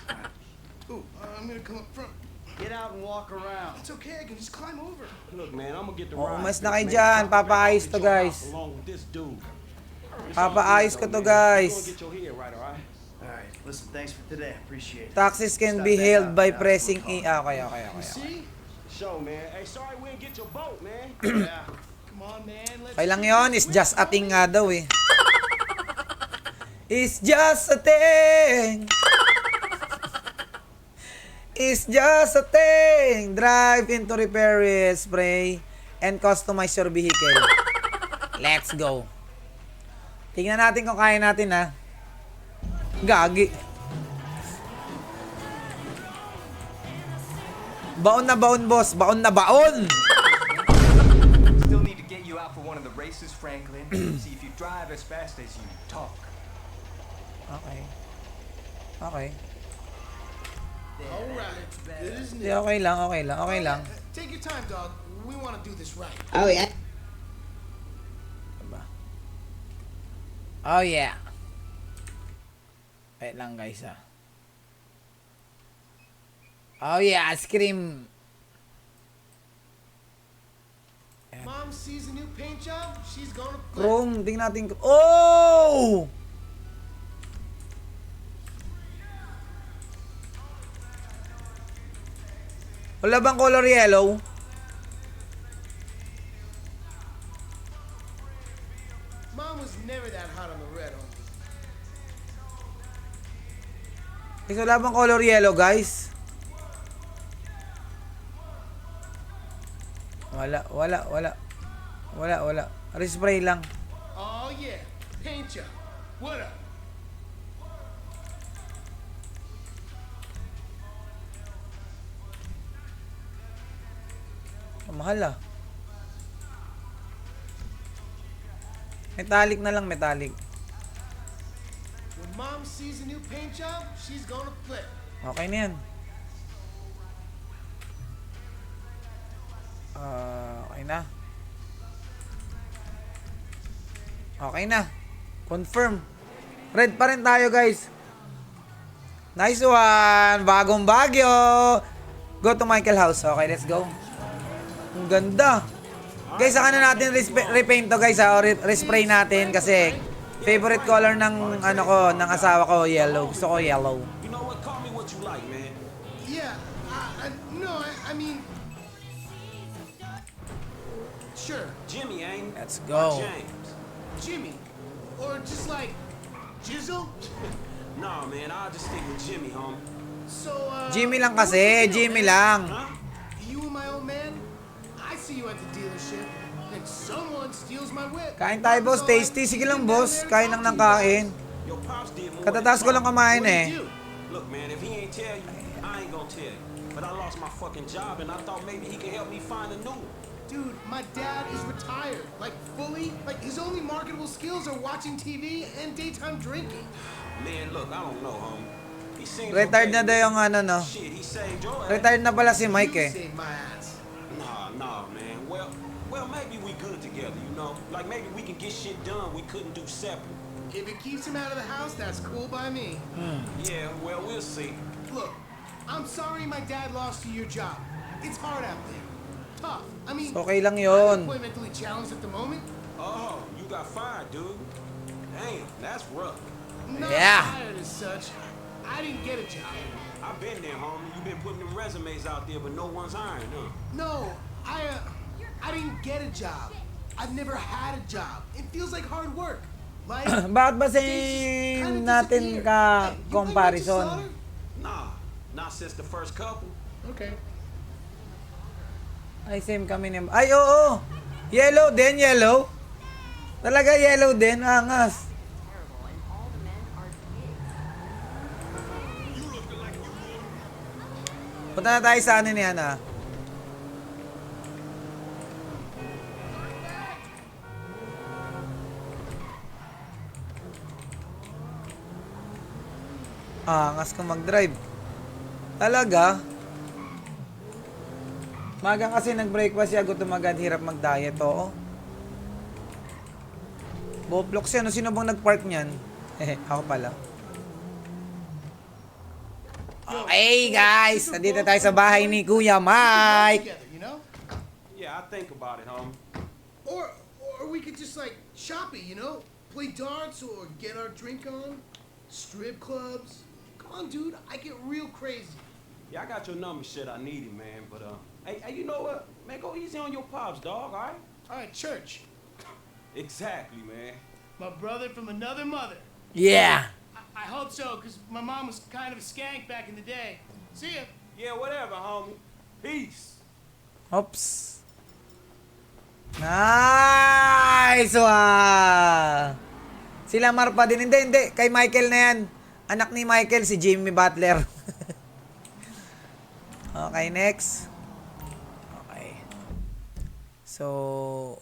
Speaker 8: Ooh, I'm gonna come up front.
Speaker 5: Get out and walk around.
Speaker 8: It's okay, I can just climb over.
Speaker 7: Look, man, I'm gonna get the
Speaker 1: Oh,
Speaker 7: ride.
Speaker 1: umalis na
Speaker 7: man.
Speaker 1: kayo dyan.
Speaker 7: Drop me back
Speaker 1: Papaayos
Speaker 7: off
Speaker 1: to,
Speaker 7: at your
Speaker 1: guys.
Speaker 7: house Along with this dude. It's
Speaker 1: Papaayos
Speaker 7: all
Speaker 1: ko
Speaker 7: good,
Speaker 1: to,
Speaker 7: though, man.
Speaker 1: guys.
Speaker 7: You gonna get your head right, all right?
Speaker 5: Alright, listen, thanks for today. I appreciate it.
Speaker 1: Taxes can
Speaker 5: Stop
Speaker 1: be
Speaker 5: back
Speaker 1: held
Speaker 5: out,
Speaker 1: by
Speaker 5: guys.
Speaker 1: pressing
Speaker 5: We'll
Speaker 1: E. Okay.
Speaker 8: See?
Speaker 7: Show, man. Hey, sorry we didn't get your boat, man.
Speaker 5: Yeah.
Speaker 8: Come on, man. Let's
Speaker 1: Okay lang yun. It's just a thing nga daw eh. It's just a thing. It's just a thing. Drive into repair it, spray, and customize your vehicle. Let's go. Tingnan natin kung kaya natin, ha. Gagi. Baon na baon, boss. Baon na baon.
Speaker 9: Still need to get you out for one of the races, Franklin. See if you drive as fast as you talk.
Speaker 1: Okay. Okay.
Speaker 8: Alright. Good as
Speaker 1: Hindi,
Speaker 8: new.
Speaker 1: okay lang, okay lang, okay lang.
Speaker 8: Take your time, dog. We want to do this right.
Speaker 1: Oh, yeah. Diba? Oh, yeah. Wait lang, guys, ah. Oh, yeah, ice cream.
Speaker 8: Mom sees a new paint job, she's gonna flip.
Speaker 1: Chrome, tingnan natin. Oh! Wala bang color yellow?
Speaker 8: Mom was never that hot on the red, homie.
Speaker 1: Kasi wala bang color yellow, guys? Wala. Respray lang.
Speaker 8: Oh yeah, paint job. What up?
Speaker 1: Mahal ah. Metallic na lang, metallic.
Speaker 8: When mom sees a new paint job, she's gonna flip.
Speaker 1: Okay na yan. Okay na. Okay na. Confirm. Red pa rin tayo, guys. Nice one. Bagong bagyo. Go to Michael House. Okay, let's go. Ang ganda. Guys, saka na natin repaint to, guys, ha? O respray natin kasi favorite color ng ano ko, ng asawa ko, yellow. Gusto ko yellow.
Speaker 7: You know what? Call me what you like, man.
Speaker 8: Yeah, no, I mean, sure,
Speaker 7: Jimmy, ain't it?
Speaker 1: Let's
Speaker 7: Or
Speaker 1: go.
Speaker 7: James.
Speaker 8: Jimmy, or just like Jizzle.
Speaker 7: Nah, man, I'll just stick with Jimmy, homie.
Speaker 8: So,
Speaker 1: Jimmy lang kasi, Jimmy lang.
Speaker 7: Huh?
Speaker 8: You and my old man, I see you at the dealership, and someone steals my whip.
Speaker 1: Kain tayo, boss. Tasty. Sige lang, boss. Kain lang ng kain.
Speaker 7: Your pops did more
Speaker 1: Katataas ko lang kumain eh.
Speaker 7: Look, man, if he ain't tell you, I ain't gonna tell you. But I lost my fucking job, and I thought maybe he could help me find a new one.
Speaker 8: Dude, my dad is retired, like fully. Like his only marketable skills are watching TV and daytime drinking.
Speaker 7: Man, look, I don't know, homie. He seems
Speaker 1: Retired na
Speaker 7: okay.
Speaker 1: daw yung ano, no?
Speaker 7: Shit, he saved your ass.
Speaker 1: Retired na pala si Mike
Speaker 8: You
Speaker 1: eh.
Speaker 8: saved my ass.
Speaker 7: Nah, man. Well, maybe we good together, you know? Like, maybe we can get shit done we couldn't do separate.
Speaker 8: If it keeps him out of the house, that's cool by me.
Speaker 7: Yeah, well, we'll see.
Speaker 8: Look, I'm sorry my dad lost you your job. It's hard out there. Tough. I mean,
Speaker 1: Okay lang
Speaker 8: I'm
Speaker 1: yun.
Speaker 8: quite mentally challenged at the moment.
Speaker 7: Oh, you got fired, dude. Damn, that's rough.
Speaker 8: Not
Speaker 1: Yeah.
Speaker 8: fired as such. I didn't get a job.
Speaker 7: I've been there, homie. You been putting them resumes out there, but no one's hiring, huh?
Speaker 8: No, I didn't get a job. I've never had a job. It feels like hard work. Like,
Speaker 1: Bakit ba
Speaker 8: things
Speaker 1: same
Speaker 8: kinda
Speaker 1: natin
Speaker 8: disappear.
Speaker 1: ka
Speaker 8: Hey, you play Richard
Speaker 1: comparison?
Speaker 8: Slaughter?
Speaker 7: Nah, not since the first couple.
Speaker 8: Okay.
Speaker 1: Ay, same kami ni... Ay, oo! Yellow din, yellow. Talaga yellow din, angas. Punta na tayo sa ano niyan, ah. Angas ko mag-drive. Talaga? Maga kasi nag-breakfast siya, gutom agad, hirap mag-diet, oo. Boplox yan, sino bang nag-park niyan? Ako pala. Okay guys, nandito tayo sa bahay ni Kuya Mike.
Speaker 8: Together, you know?
Speaker 7: Yeah, I think about it, homie.
Speaker 8: Or we could just like shop it, you know? Play darts or get our drink on. Strip clubs. Come on, dude. I get real crazy.
Speaker 7: Yeah, I got your number, shit. I need it, man. But hey, you know what? Man, go easy on your pops, dog. All right?
Speaker 8: All right, church.
Speaker 7: Exactly, man.
Speaker 8: My brother from another mother.
Speaker 1: Yeah.
Speaker 8: I hope so, because my mom was kind of a skank back in the day. See ya.
Speaker 7: Yeah, whatever, homie. Peace.
Speaker 1: Oops. Nice one. Sila Marpa din. Hindi. Kay Michael na yan. Anak ni Michael, si Jimmy Butler. Okay, next. Okay. So,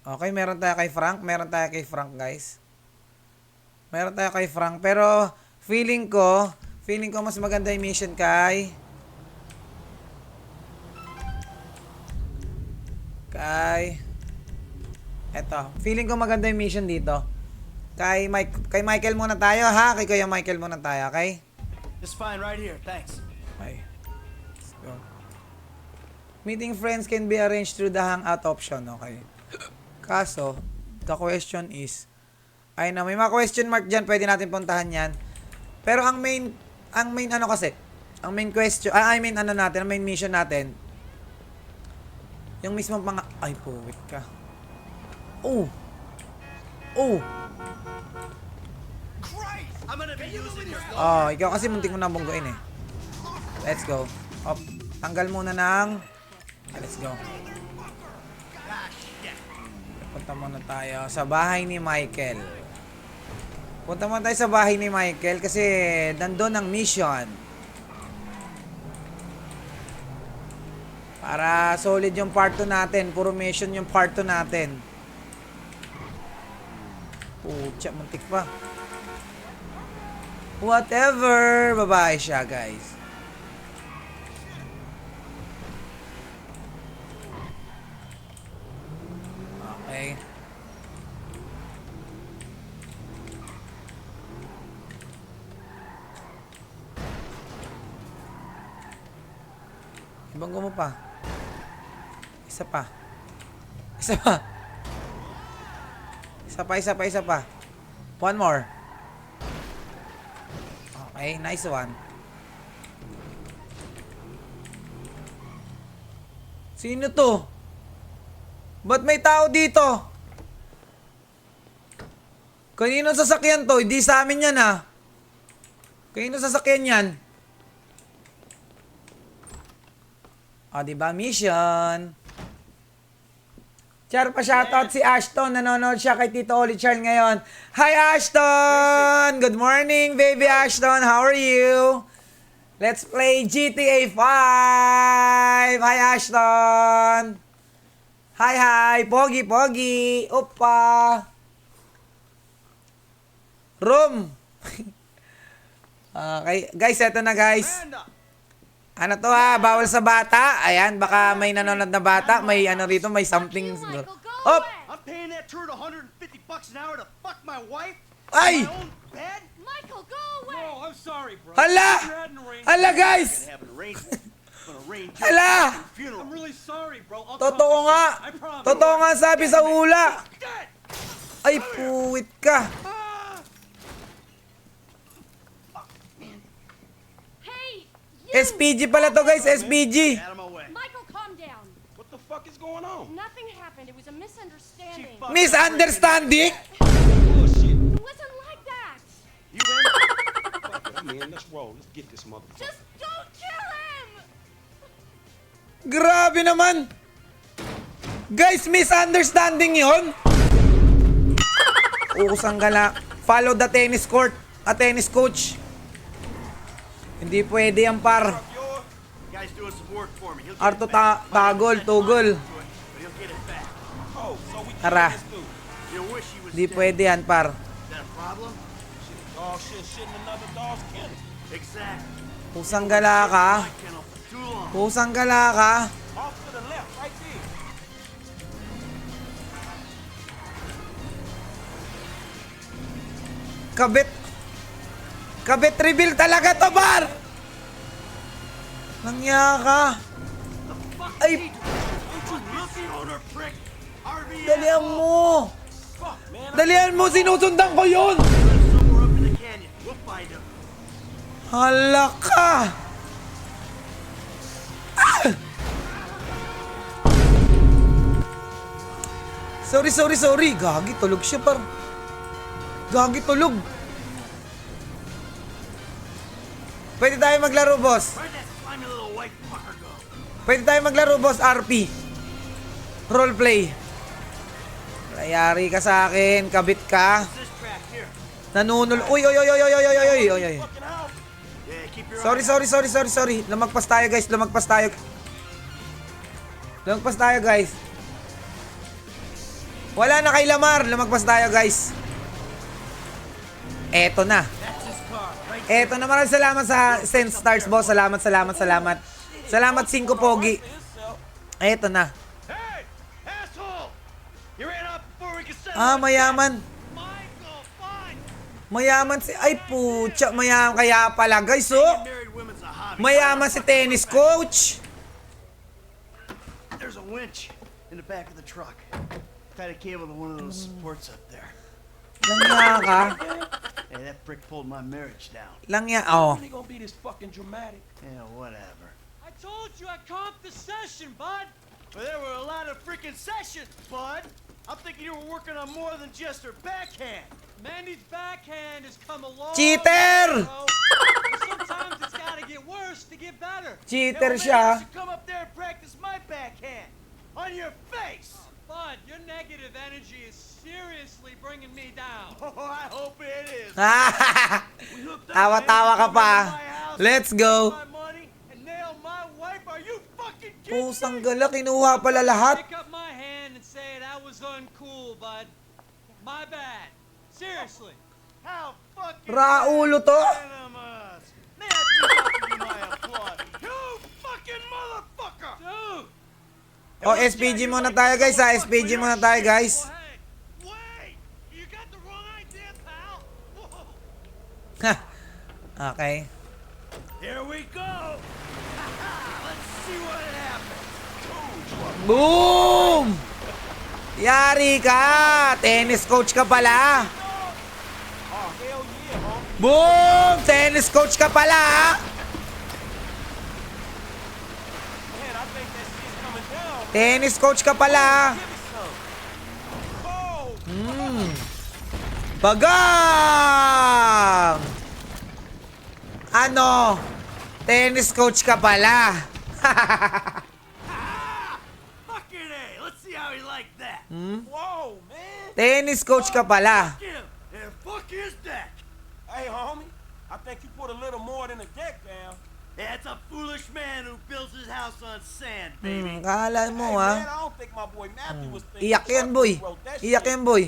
Speaker 1: okay, meron tayo kay Frank. Meron tayo kay Frank, guys. Meron tayo kay Frank. Pero, Feeling ko mas maganda yung mission kay eto. Feeling ko maganda yung mission dito. Kay Michael muna tayo, ha? Kay Kuya Michael muna tayo, okay?
Speaker 5: It's fine right here, thanks.
Speaker 1: Okay. Let's go. Meeting friends can be arranged through the hangout option, okay? Kaso, the question is, ay na, may mga question mark dyan, pwede natin puntahan yan. Pero ang main ano kasi, ang main question, ang main mission natin, yung mismo ay puwit ka. Oh!
Speaker 5: I'm gonna be using your
Speaker 1: Oh, ikaw kasi muntik mo na bungguin eh. Let's go. Up. Tanggal muna ng... Let's go. Punta muna tayo sa bahay ni Michael. Punta muna tayo sa bahay ni Michael kasi nandun ang mission. Para solid yung part 2 natin. Puro mission yung part 2 natin. Pucha, muntik pa. Whatever. Babae siya, guys. Okay. Ibanggo mo pa. Isa pa. One more. Okay, nice one. Sino to? Ba't may tao dito? Kanino sasakyan to? Hindi sa amin yan, ha? Kanino sasakyan yan? O, diba? Mission. Char, pa-shoutout si Ashton. Nanonood siya kay Tito Oli Charles ngayon. Hi, Ashton! Good morning, baby Ashton. How are you? Let's play GTA 5! Hi, Ashton! Hi! Pogi! Opa! Room! Okay, guys, eto na, guys. Ano to, ha? Bawal sa bata. Ayan, baka may nanonood na bata. May ano rito, may something. Op!
Speaker 5: I'm paying that turd $150 an hour to fuck my wife?
Speaker 1: Ay!
Speaker 5: My own bed?
Speaker 4: Michael, go away!
Speaker 7: No, I'm sorry, bro.
Speaker 1: Hala! Hala, guys!
Speaker 5: Have an arrangement. Gonna arrange
Speaker 1: Hala!
Speaker 5: funeral.
Speaker 7: I'm really sorry, bro. I'll
Speaker 1: Totoo
Speaker 7: talk to
Speaker 1: nga.
Speaker 7: Sid. I promise.
Speaker 1: Totoo nga sabi sa ula. Ay, puwit ka.
Speaker 4: Hey, you!
Speaker 1: SPG pala to, guys. SPG.
Speaker 5: Out of my way.
Speaker 4: Michael, calm down.
Speaker 7: What the fuck is going on?
Speaker 4: Nothing happened. It was a misunderstanding.
Speaker 1: Misunderstanding?
Speaker 7: Bullshit.
Speaker 4: It wasn't like that.
Speaker 5: You in?
Speaker 7: Fuck it, man. Let's roll. Let's get this motherfucker.
Speaker 4: Just don't kill him!
Speaker 1: Grabe naman. Guys, misunderstanding yon. Ukusang gala. Follow the tennis court. A tennis coach. Hindi pwede yan, par.
Speaker 5: Guy's doing some work for me. He'll get
Speaker 1: Arto
Speaker 5: it back.
Speaker 1: tagol, tugol.
Speaker 5: But he'll get it back.
Speaker 7: Oh, so we
Speaker 1: Tara.
Speaker 7: this dude.
Speaker 5: You wish he was
Speaker 1: Hindi
Speaker 5: dead.
Speaker 1: pwede yan, par.
Speaker 5: Is that a problem?
Speaker 7: Dog shit in another dog's kennel.
Speaker 5: Exactly.
Speaker 1: Pusang gala ka.
Speaker 5: My kennel for too long.
Speaker 1: Pusang gala ka.
Speaker 7: Off to the left, right there.
Speaker 1: Kabit reveal talaga to, par. Nangya ka. Ay,
Speaker 5: Looking on her prick. RV
Speaker 1: dalihan mo. Dalihan mo, sinusundan ko yun.
Speaker 5: somewhere up in the canyon. We'll find him.
Speaker 1: Hala ka. Ah! Sorry. Gagi, tulog siya, par. Gagi, tulog. Pwede tayo maglaro, boss.
Speaker 5: Where'd that slimy little white fucker go?
Speaker 1: Pwede tayo maglaro, boss. RP. Roleplay. Layari ka sa akin. Kabit ka.
Speaker 5: This track here.
Speaker 1: Nanunul. Uy.
Speaker 5: Yeah, keep your
Speaker 1: Sorry. Lumagpas tayo, guys. Wala na kay Lamar. Lumagpas tayo, guys. Eto na.
Speaker 5: That's his car, right
Speaker 1: Eto na, maraming salamat sa 10 stars, boss. Salamat. Salamat 5 pogi. Eto na.
Speaker 5: Hey! Asshole! You ran off before we could settle
Speaker 1: Ah,
Speaker 5: this
Speaker 1: mayaman.
Speaker 5: Michael, fine!
Speaker 1: Mayaman si... Ay, putya. Mayaman kaya pala, guys, oh.
Speaker 5: Married women's a hobby.
Speaker 1: Mayaman si tennis coach.
Speaker 5: There's a winch in the back of the truck. Tied a cable to one of those supports up there.
Speaker 1: Langya ka.
Speaker 5: Hey, that prick pulled my marriage down.
Speaker 1: Langya, oh.
Speaker 7: Really gonna be this fucking dramatic?
Speaker 5: Yeah, whatever.
Speaker 6: I told you I comped the session, bud.
Speaker 5: But there were a lot of freaking sessions, bud. I'm thinking you were working on more than just her backhand.
Speaker 6: Mandy's backhand has come along.
Speaker 1: Cheater!
Speaker 6: Sometimes it's gotta get worse to get better.
Speaker 1: Cheater
Speaker 5: Maybe you
Speaker 1: siya.
Speaker 5: should come up there and practice my backhand. On your face.
Speaker 6: Bud, your negative energy is seriously bringing me down.
Speaker 5: Oh, I hope it is.
Speaker 1: Tawa-tawa ka pa. Let's go.
Speaker 5: My money and nail my wife. Are you fucking kidding me?
Speaker 1: Pusang gala, kinuha pala lahat.
Speaker 6: Pick up my hand and say that was uncool, bud. My bad. Seriously.
Speaker 5: How fucking
Speaker 1: Raulo to.
Speaker 5: venomous. May I please offer you my applause? You fucking motherfucker!
Speaker 6: Dude!
Speaker 1: Oh, SPG muna tayo, guys, ha. SPG muna tayo, guys.
Speaker 5: Hey, wait! You got the wrong idea, pal. Whoa.
Speaker 1: Okay.
Speaker 5: Here we go. Let's see what happens.
Speaker 1: Boom! Yari ka! Tennis coach ka pala.
Speaker 7: Oh, hell yeah, homie.
Speaker 1: Boom! Tennis coach ka pala.
Speaker 7: Man, I think that shit's coming down.
Speaker 1: Tennis coach ka pala.
Speaker 7: Give me some. Oh!
Speaker 1: Bagang! Ano? Tennis coach ka pala.
Speaker 5: Fucking A. Let's see how he liked that.
Speaker 7: Whoa, man!
Speaker 1: Tennis coach ka pala.
Speaker 5: Fuck him. And fuck his deck.
Speaker 7: Hey, homie, I think you put a little more than a deck down.
Speaker 5: That's a foolish man who builds his house on sand, baby.
Speaker 1: Kala
Speaker 7: Hey,
Speaker 1: mo,
Speaker 7: man,
Speaker 1: ha?
Speaker 7: I don't think my boy Matthew was thinking.
Speaker 1: Iyak yan, boy.
Speaker 7: Chuck wrote that
Speaker 1: Iyak
Speaker 7: shit.
Speaker 1: yan, boy.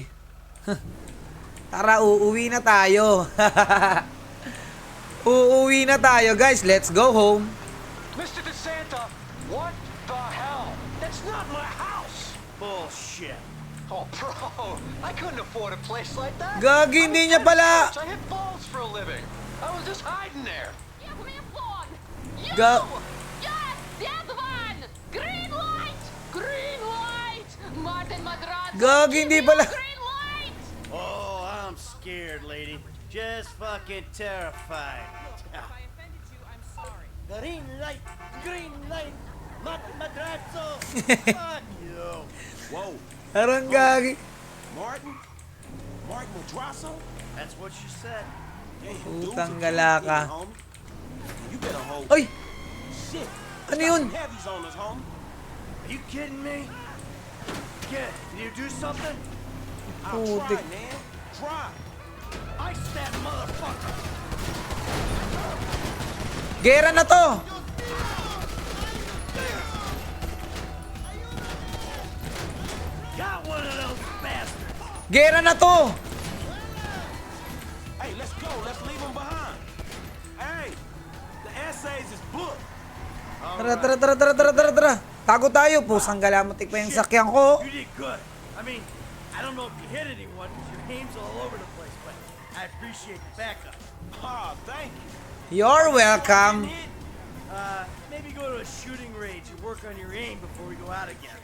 Speaker 1: Tara, uuwi na tayo. Uuwi na tayo, guys. Let's go home.
Speaker 6: Mr. DeSanta, what the hell? That's not my house!
Speaker 5: Bullshit.
Speaker 6: Oh, bro, I couldn't afford a place like that.
Speaker 1: Gagi, hindi niya pala.
Speaker 6: I hit balls for a living. I was just hiding there.
Speaker 4: Give me a phone! You!
Speaker 1: Go.
Speaker 4: Yes, that one! Green light! Green light! Martin Madrazo!
Speaker 1: Gagi, hindi pala.
Speaker 4: Green light!
Speaker 5: Oh, I'm scared, lady. Just fucking terrified.
Speaker 10: If I offended you, I'm sorry.
Speaker 5: Green light, Madrazo. Fuck you.
Speaker 7: Whoa,
Speaker 1: Parang gagi.
Speaker 7: Martin Madrazo?
Speaker 5: That's what she said.
Speaker 7: Damn,
Speaker 1: Putang
Speaker 7: dude's a
Speaker 1: gala
Speaker 7: kid,
Speaker 1: ka.
Speaker 7: homie. You better hold.
Speaker 1: Ay!
Speaker 7: Shit.
Speaker 1: Ano yun?
Speaker 7: Heavy's on us, homie.
Speaker 5: Are you kidding me? Kid, can you do something?
Speaker 7: I'll
Speaker 1: Putik.
Speaker 7: try, man. Try.
Speaker 5: Ice that motherfucker.
Speaker 1: Gera na to.
Speaker 5: Got one of those bastards.
Speaker 1: Gera na to.
Speaker 7: Hey, let's go. Let's leave him behind. Hey, the essays is booked.
Speaker 1: Tara. Tago tayo. Pusang galamutik pa yung sakyan ko.
Speaker 5: You did good. I mean, I don't know if you hit anyone because your aim's all over the place, but I appreciate the backup.
Speaker 7: Ah, thank you.
Speaker 1: You're welcome.
Speaker 5: Maybe go to a shooting range and work on your aim before we go out again.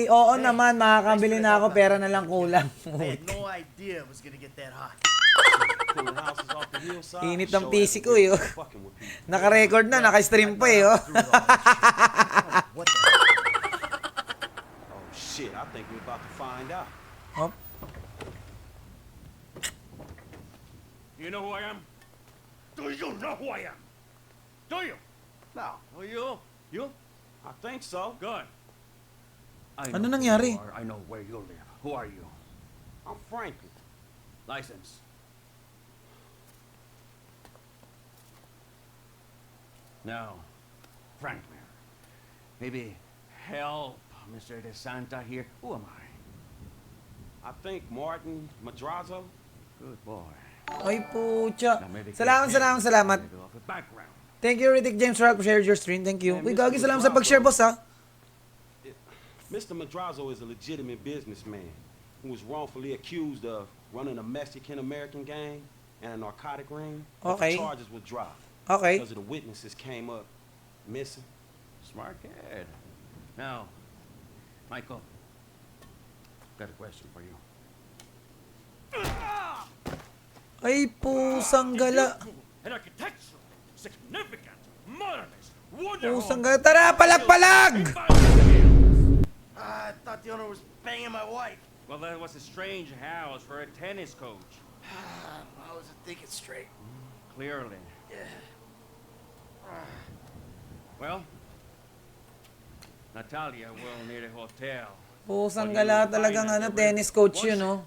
Speaker 1: Oo naman, makakabili na ako. Pera na lang kulang.
Speaker 5: I had no idea it was gonna get that hot.
Speaker 7: Pulling houses off the hillside.
Speaker 1: Init ng
Speaker 7: Show
Speaker 1: PC
Speaker 7: that
Speaker 1: ko, yo.
Speaker 7: we're fucking with people.
Speaker 1: Naka-record na, naka-stream pa eh, oh.
Speaker 5: What the?
Speaker 7: Oh shit, I think we're about to find out.
Speaker 1: Oh.
Speaker 7: You know who I am?
Speaker 5: Do you know who I am? Do you?
Speaker 7: No.
Speaker 5: Well, you?
Speaker 7: I think so. Good.
Speaker 9: I
Speaker 1: Ano
Speaker 9: know who
Speaker 1: nangyari?
Speaker 9: you are. I know where you live. Who are you?
Speaker 7: I'm Franklin.
Speaker 9: License. Now, Franklin, maybe help Mr. DeSanta here. Who am I?
Speaker 7: I think Martin Madrazo.
Speaker 9: Good boy.
Speaker 1: Ay, pucha. Salamat. Thank you, Ritik James Rock, for sharing your stream. Thank you. Uy, gagi, salamat sa pag-share, boss, ha?
Speaker 7: Mr. Madrazo is a legitimate businessman who was wrongfully accused of running a Mexican-American gang and a narcotic ring. But
Speaker 1: Okay.
Speaker 7: the charges were dropped
Speaker 1: Okay.
Speaker 7: because of the witnesses came up missing.
Speaker 5: Smart kid. Now, Michael, got a question for you.
Speaker 1: Ay, pusang gala.
Speaker 11: An architectural, significant, modernist,
Speaker 1: Pusang gala. Tara, palag-palag!
Speaker 5: I thought the owner was banging my wife.
Speaker 11: Well, that was a strange house for a tennis coach.
Speaker 5: I wasn't thinking straight.
Speaker 11: Clearly.
Speaker 5: Yeah.
Speaker 11: Well, Natalia will need a hotel.
Speaker 1: Pusang gala talagang tennis coach yun, no?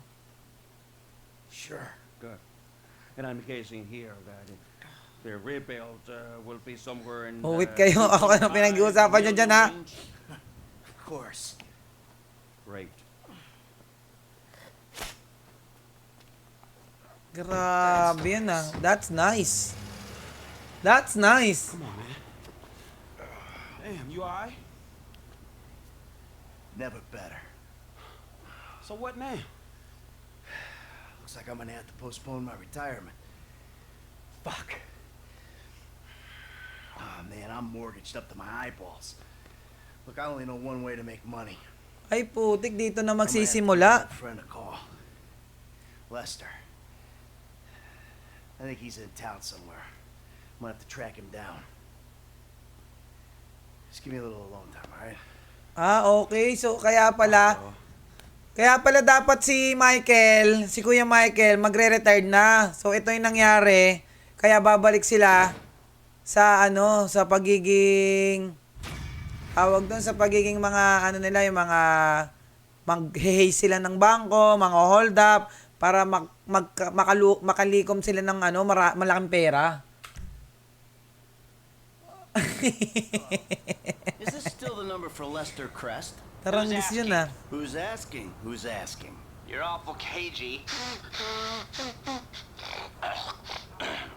Speaker 5: Sure.
Speaker 11: Good. And I'm guessing here that the rebuild will be somewhere in...
Speaker 1: Uwit kayo. Ako na pinag-uusapan nyo dyan, ha?
Speaker 5: Of course.
Speaker 11: Great.
Speaker 1: Grabe yan, ah. That's nice. That's nice.
Speaker 7: Come on, man. Damn, you alright?
Speaker 5: Never better.
Speaker 7: So what now?
Speaker 5: Looks like I'm gonna have to postpone my retirement. Fuck. Oh man, I'm mortgaged up to my eyeballs. Look, I only know one way to make money.
Speaker 1: Ay, putik. Dito na
Speaker 5: I'm gonna have to give
Speaker 1: magsisimula.
Speaker 5: my friend a call. Lester. I think he's in town somewhere. I'm gonna have to track him down. Just give me a little alone time, alright?
Speaker 1: Ah, okay. So, kaya pala dapat si Michael, si Kuya Michael, magre-retired na. So, ito yung nangyari. Kaya babalik sila sa sa pagiging tawag doon sa pagiging mga nila, yung mga mag-haze sila ng bangko, mga hold up para makalikom sila ng malaking pera.
Speaker 5: Is this still the number for Lester Crest?
Speaker 1: Tarangis yun, ah.
Speaker 5: Who's asking? Who's asking?
Speaker 6: You're awful cagey.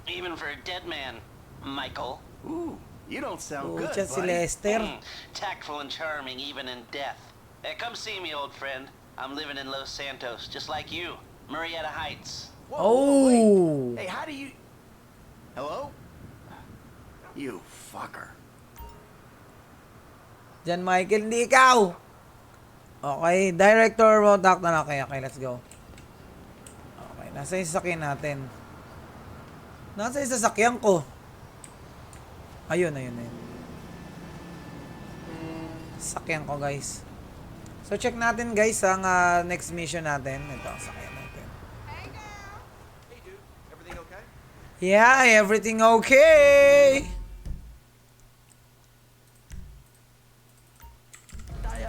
Speaker 6: Even for a dead man, Michael.
Speaker 5: Ooh, you don't sound good,
Speaker 1: Pucha, si
Speaker 5: buddy.
Speaker 1: Lester.
Speaker 6: Tactful and charming even in death. Hey, come see me, old friend. I'm living in Los Santos, just like you. Murrieta Heights.
Speaker 1: Oh!
Speaker 5: Hey, how do you... Hello? You fucker.
Speaker 1: Diyan, Michael, hindi ikaw. Okay, director mo, takta na. Okay, let's go. Okay, nasa yung sasakyan natin. Nasa yung sasakyan ko. Ayun. Sasakyan ko, guys. So, check natin, guys, ang next mission natin. Ito, sasakyan natin.
Speaker 3: Hey, dude. Everything okay?
Speaker 1: Yeah, everything okay.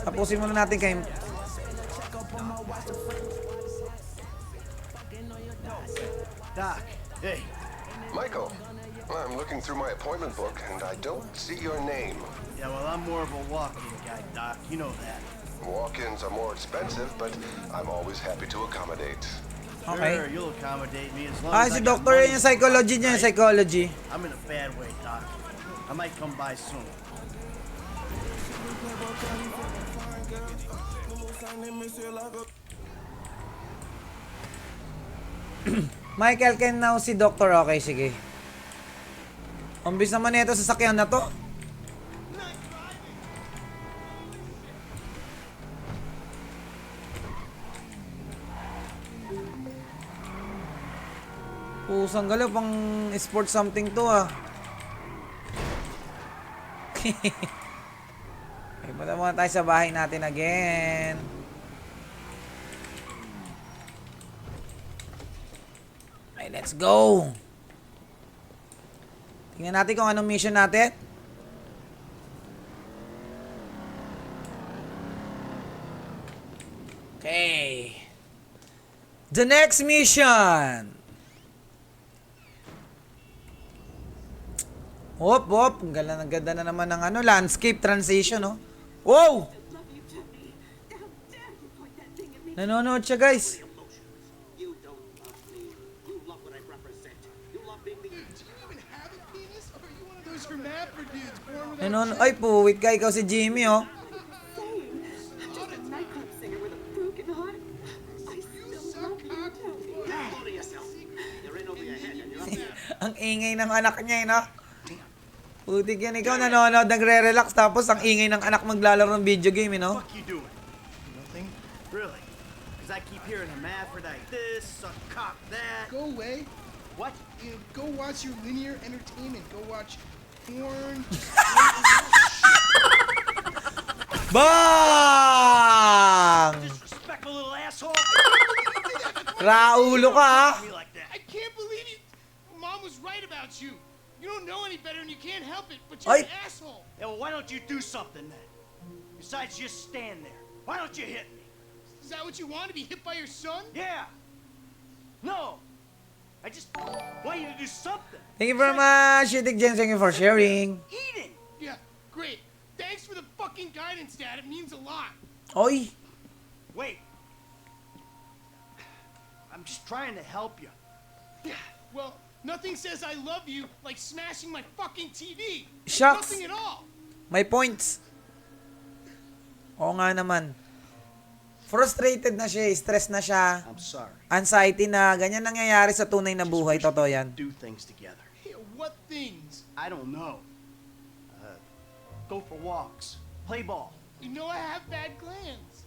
Speaker 1: Tapusin muna natin kay...
Speaker 5: Doc, hey.
Speaker 12: Michael, I'm looking through my appointment book and I don't see your name.
Speaker 5: Yeah, well, I'm more of a walk-in guy, Doc. You know that.
Speaker 12: Walk-ins are more expensive, but I'm always happy to accommodate.
Speaker 1: Okay.
Speaker 5: Sure, you'll accommodate me as long
Speaker 1: Ah,
Speaker 5: as
Speaker 1: si
Speaker 5: I got
Speaker 1: Doctor
Speaker 5: money,
Speaker 1: yung psychology niya, yung
Speaker 5: right?
Speaker 1: psychology.
Speaker 5: I'm in a bad way, Doc. I might come by soon.
Speaker 1: Michael can now si Doctor. Okay, sige. Umbis naman ito sa sakyan na to. Pusang galaw, pang sport something to, ah. Okay, punta muna tayo sa bahay natin again. Okay, let's go. Tingnan natin kung anong mission natin. Okay. The next mission. Hop. Ang ganda na naman ng landscape transition, no? Wow! Nanonood siya, guys. Ano, ay, puwit ka. Ikaw si Jimmy, oh.
Speaker 13: Just a nightclub singer with a broken heart. I still love you, Tony.
Speaker 1: Ang ingay ng anak niya, no? Putik yan, ikaw nanonood, nagre-relax, tapos ang ingay ng anak maglalaro ng video game, no?
Speaker 5: What the fuck you doing? Nothing? Really? Because I keep hearing hermaphrodite this, suck cock that.
Speaker 8: Go away.
Speaker 5: What?
Speaker 8: You know, go watch your linear entertainment. Go watch porn.
Speaker 1: Bang!
Speaker 5: Disrespectful little asshole.
Speaker 1: Raulo ka, ha?
Speaker 8: I can't believe you. Mom was right about you. You don't know any better and you can't help it, but
Speaker 1: Ay!
Speaker 8: you're an asshole.
Speaker 5: Yeah, well, why don't you do something then? Besides just stand there. Why don't you hit me?
Speaker 8: Is that what you want, to be hit by your son?
Speaker 5: Yeah. No. I just want you to do something.
Speaker 1: Thank you very much, Shitik Jen. Thank you for sharing.
Speaker 8: Eating. Yeah, great. Thanks for the fucking guidance, Dad. It means a lot.
Speaker 1: Oy!
Speaker 5: Wait. I'm just trying to help you.
Speaker 8: Yeah, well, nothing says I love you like smashing my fucking TV.
Speaker 1: Shucks.
Speaker 8: Nothing at all.
Speaker 1: May points. Oo nga naman. Frustrated na siya, stress na siya.
Speaker 5: I'm sorry.
Speaker 1: Anxiety na, ganyan nangyayari sa tunay na buhay. Totoo yan.
Speaker 5: Do things together.
Speaker 8: Hey, what things?
Speaker 5: I don't know. Go for walks. Play ball.
Speaker 8: You know I have bad glands.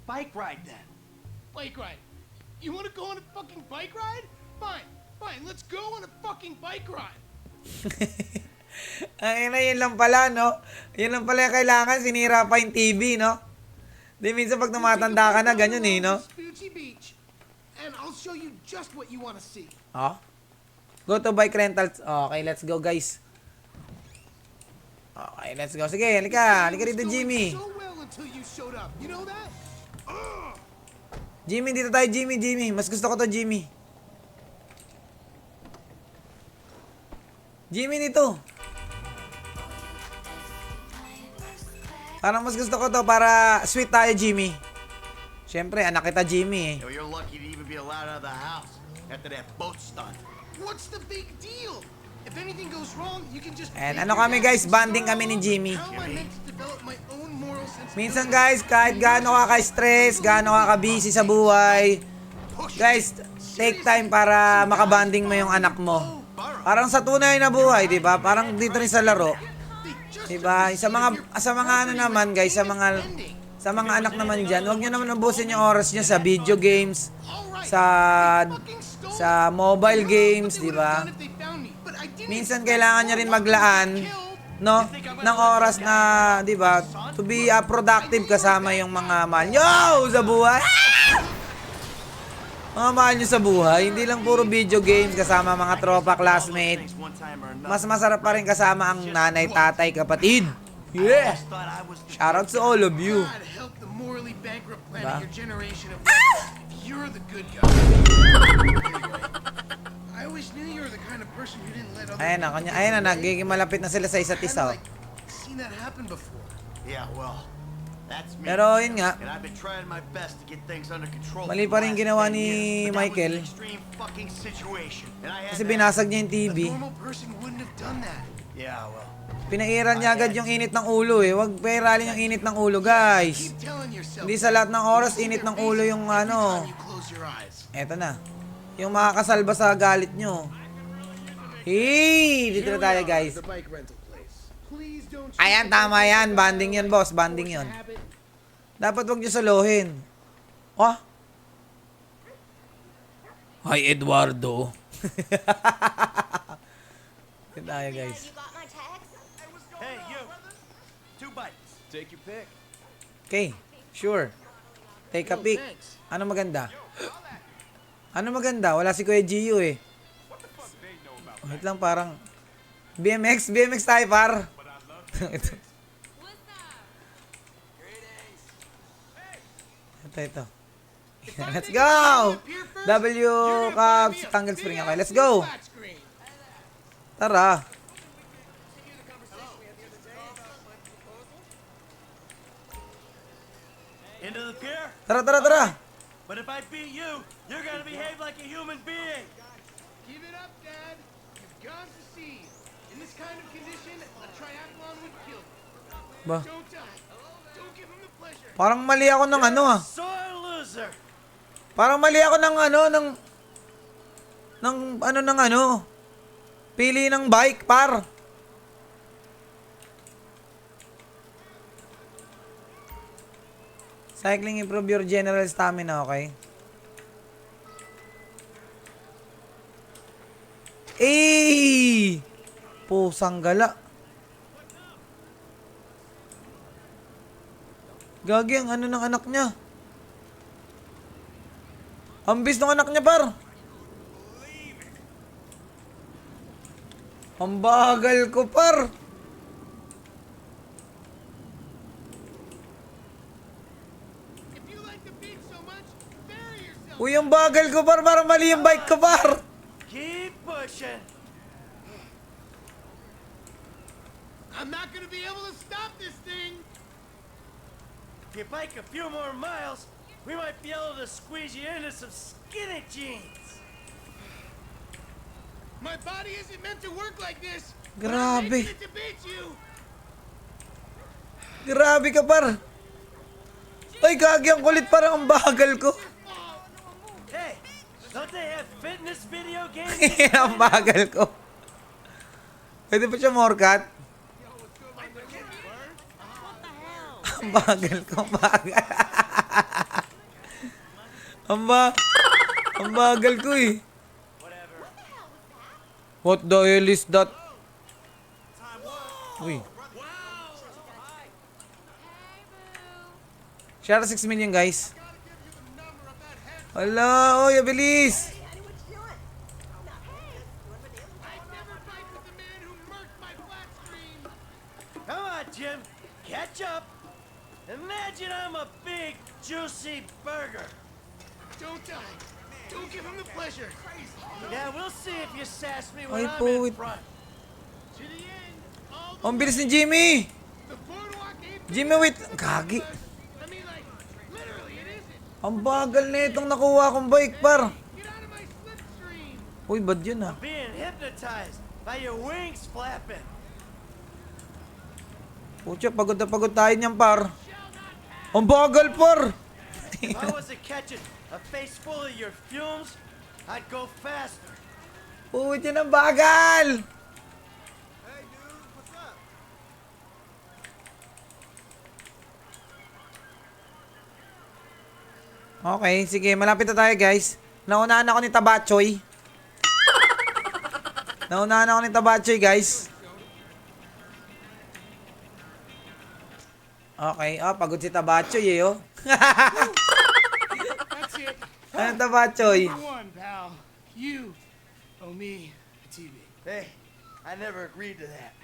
Speaker 5: Bike ride then.
Speaker 8: Bike ride. You want to go on a fucking bike ride? Fine, fine. Let's go on a fucking bike ride.
Speaker 1: Ay, na yun lang pala, no? Yun lang pala yung kailangan. Sinira pa yung TV, no? Di minsan pag tumatanda ka na, ganyan eh, no?
Speaker 8: Spooky Beach, and I'll show you just what you want to see.
Speaker 1: Oh? Go to bike rentals. Okay, let's go, guys. Okay, let's go. Sige, halika. Halika rito, Jimmy.
Speaker 8: So well until you showed up. You know that?
Speaker 1: Jimmy, dito tayo, Jimmy. Mas gusto ko to, Jimmy. Jimmy, dito. Parang mas gusto ko to para sweet tayo, Jimmy. Siyempre, anak kita, Jimmy, eh.
Speaker 5: Yo, you're lucky to even be allowed out of the house after that boat stunt.
Speaker 8: What's the big deal? If anything goes wrong, you can just.
Speaker 1: And ano kami, guys, banding kami ni Jimmy.
Speaker 8: How am I meant to develop my own moral sense?
Speaker 1: Minsan, guys, kahit gaano ka ka-stress, gaano ka ka-busy sa buhay, guys, take time para makabanding mo yung anak mo. Parang sa tunay na buhay, di ba? Parang dito rin sa laro. Di ba? Sa mga ano naman, guys, sa mga anak naman diyan, huwag niyo naman ubusin yung oras niyo sa video games, sa mobile games, di ba? Minsan kailangan niya rin maglaan, no, ng oras na, di ba, to be productive kasama yung mga mahal nyo sa buhay. Mga mahal nyo sa buhay, hindi lang puro video games kasama mga tropa, classmate. Mas masarap pa rin kasama ang nanay, tatay, kapatid. Yeah! Shoutout to all of you.
Speaker 8: God help the morally bankrupt planet
Speaker 1: Diba?
Speaker 8: your generation of. You're the good guy. I always knew you were the kind of person who didn't let other.
Speaker 1: Ayan na, nagiging malapit na sila sa isa't isa. Oh.
Speaker 8: Seen that happen before.
Speaker 5: Yeah, well, that's me.
Speaker 1: Pero yun nga,
Speaker 5: And I've been trying my best to get things under control.
Speaker 1: mali pa rin ginawa ni Michael. Kasi binasag niya yung TV.
Speaker 8: A normal person wouldn't have done that.
Speaker 5: Yeah, well.
Speaker 1: Pinairal niya agad yung init ng ulo eh. Huwag pairalin yung init ng ulo, guys.
Speaker 8: Keep telling yourself.
Speaker 1: Hindi sa lahat ng oras init ng ulo yung ano.
Speaker 8: You close your eyes.
Speaker 1: Eto na. Yung makakasalba sa galit nyo. Hey! Dito na tayo, guys.
Speaker 8: The bike rental place. Please don't.
Speaker 1: Ayan, tama yan. Banding yan, boss. Banding yan. Dapat wag nyo saluhin. Oh? Hi, Eduardo. Dito tayo, guys.
Speaker 5: Hey, you. 2 bites.
Speaker 9: Take your pick.
Speaker 1: Okay, sure. Take a pic. Ano maganda? Ano maganda? Wala si Kuya Gio eh. Wait lang, parang BMX tayo, par. Ito. Let's go! W Cubs, Tangle Spring. Okay, let's go! Tara.
Speaker 5: Into the pier?
Speaker 1: Tara.
Speaker 5: But if I beat you, you're gonna behave like a human being.
Speaker 8: Give it up, Dad. You've gone to sea. In this kind of condition, a triathlon would kill me.
Speaker 1: Ba?
Speaker 8: Don't die. Don't give him the pleasure.
Speaker 1: Parang mali ako ng ano ah.
Speaker 5: Sore loser.
Speaker 1: Parang mali ako ng ano, ng ano. Pili ng bike, par. Cycling improve your general stamina, okay? Eh! Pusang gala. Gagi ang ano ng anak niya. Ambis ng anak niya, par. Ang bagal ko, par. Uy, ang bagal ko, par. Parang mali yung bike ko, par.
Speaker 5: Keep pushing.
Speaker 8: I'm not gonna be able to stop this thing.
Speaker 5: If you bike a few more miles, we might be able to squeeze you into some skinny jeans.
Speaker 8: My body isn't meant to work like this.
Speaker 1: Grabe.
Speaker 8: I'm making it to beat you.
Speaker 1: Grabe ka, par. Ay, gagi ang kulit. Parang ang bagal ko.
Speaker 5: Hey, don't they have fitness video games?
Speaker 1: Ang bagal ko. Pwede pa siya more cut? Ang bagal ko, ang bagal. Ang bagal ko eh. What the hell is that? Uy. Share 6 million, guys. Hala, oy, bilis.
Speaker 5: Come on, Jim. Catch up. Imagine I'm a big, juicy burger.
Speaker 8: Don't die. Don't give him the pleasure.
Speaker 5: Yeah, we'll see if you sass me
Speaker 1: Ay,
Speaker 5: when I'm
Speaker 1: po,
Speaker 5: in front.
Speaker 8: To the end. All
Speaker 1: Ang bilis ni Jimmy.
Speaker 8: the boardwalk ain't
Speaker 1: Jimmy, wait. Gagi.
Speaker 8: I mean, like, literally, it isn't.
Speaker 1: Ang bagal na itong nakuha kong bike, par.
Speaker 8: Get out of my slipstream.
Speaker 1: Uy, bad yun ah.
Speaker 5: Being hypnotized by your wings flapping.
Speaker 1: Pucha, pagod na pagod tayo niyan, par. Ang bagal, par.
Speaker 5: If I wasn't catching a face full of your fumes, I'd go faster.
Speaker 1: Pucha, ang bagal. Okay, sige, malapit na tayo, guys. Naunahan ako ni Tabachoy. Naunahan ako ni Tabachoy, guys. Okay, pagod si Tabachoy eh, oh.
Speaker 8: That's it.
Speaker 1: Ano Tabachoy?
Speaker 8: Number one, pal. You owe me a TV.
Speaker 5: Hey, I never agreed to that.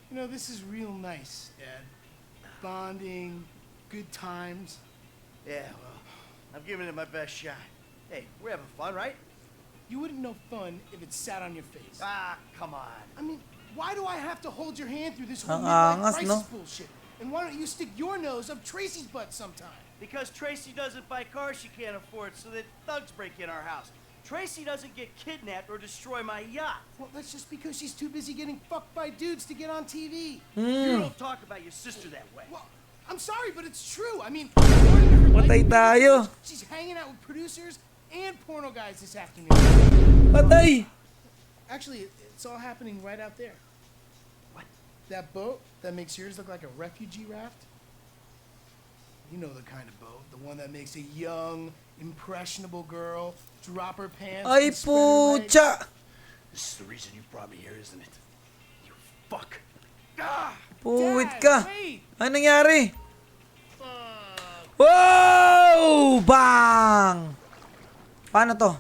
Speaker 8: You know, this is real nice, Dad. Bonding, good times.
Speaker 5: Yeah, well, I'm giving it my best shot. Hey, we're having fun, right?
Speaker 8: You wouldn't know fun if it sat on your face.
Speaker 5: Ah, come on.
Speaker 8: I mean, why do I have to hold your hand through this whole
Speaker 1: Ang
Speaker 8: midlife
Speaker 1: angas,
Speaker 8: crisis
Speaker 1: no?
Speaker 8: bullshit? And why don't you stick your nose up Tracy's butt sometime?
Speaker 5: Because Tracy doesn't buy cars she can't afford so that thugs break in our house. Tracy doesn't get kidnapped or destroy my yacht.
Speaker 8: Well, that's just because she's too busy getting fucked by dudes to get on TV.
Speaker 5: You don't talk about your sister that way.
Speaker 8: Well, I'm sorry, but it's true. I mean,
Speaker 1: Patay tayo.
Speaker 8: she's hanging out with producers and porno guys this afternoon.
Speaker 1: Patay.
Speaker 8: Actually, it's all happening right out there. What? That boat that makes yours look like a refugee raft? You know the kind of boat. The one that makes a young, impressionable girl drop her pants
Speaker 1: Ay,
Speaker 8: and spread her legs.
Speaker 1: pucha.
Speaker 5: This is the reason you brought me here, isn't it? You fuck.
Speaker 1: Puwit
Speaker 8: Dad,
Speaker 1: ka.
Speaker 8: wait.
Speaker 1: Ano nangyari? Wow! Bang! Paano to?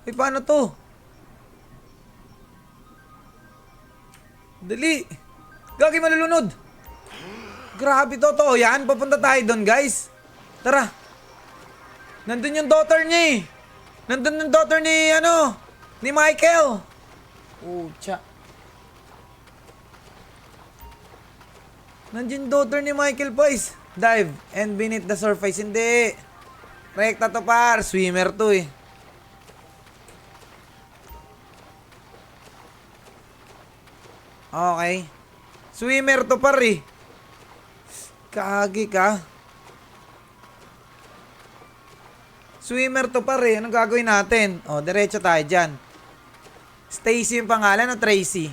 Speaker 1: Ay, paano to? Dali! Gagi, malulunod! Grabe, totoo yan. Papunta tayo doon, guys. Tara. Nandun yung daughter niya eh. Nandun yung daughter ni, ni Michael. Pucha. Nandiyan daughter ni Michael Boyce. Dive and beneath the surface. Hindi. Rekta to par. Swimmer to eh. Okay. Swimmer to par eh. Kagi ka. Swimmer to par eh. Anong gagawin natin? O, diretso tayo dyan. Stacy yung pangalan o Tracy?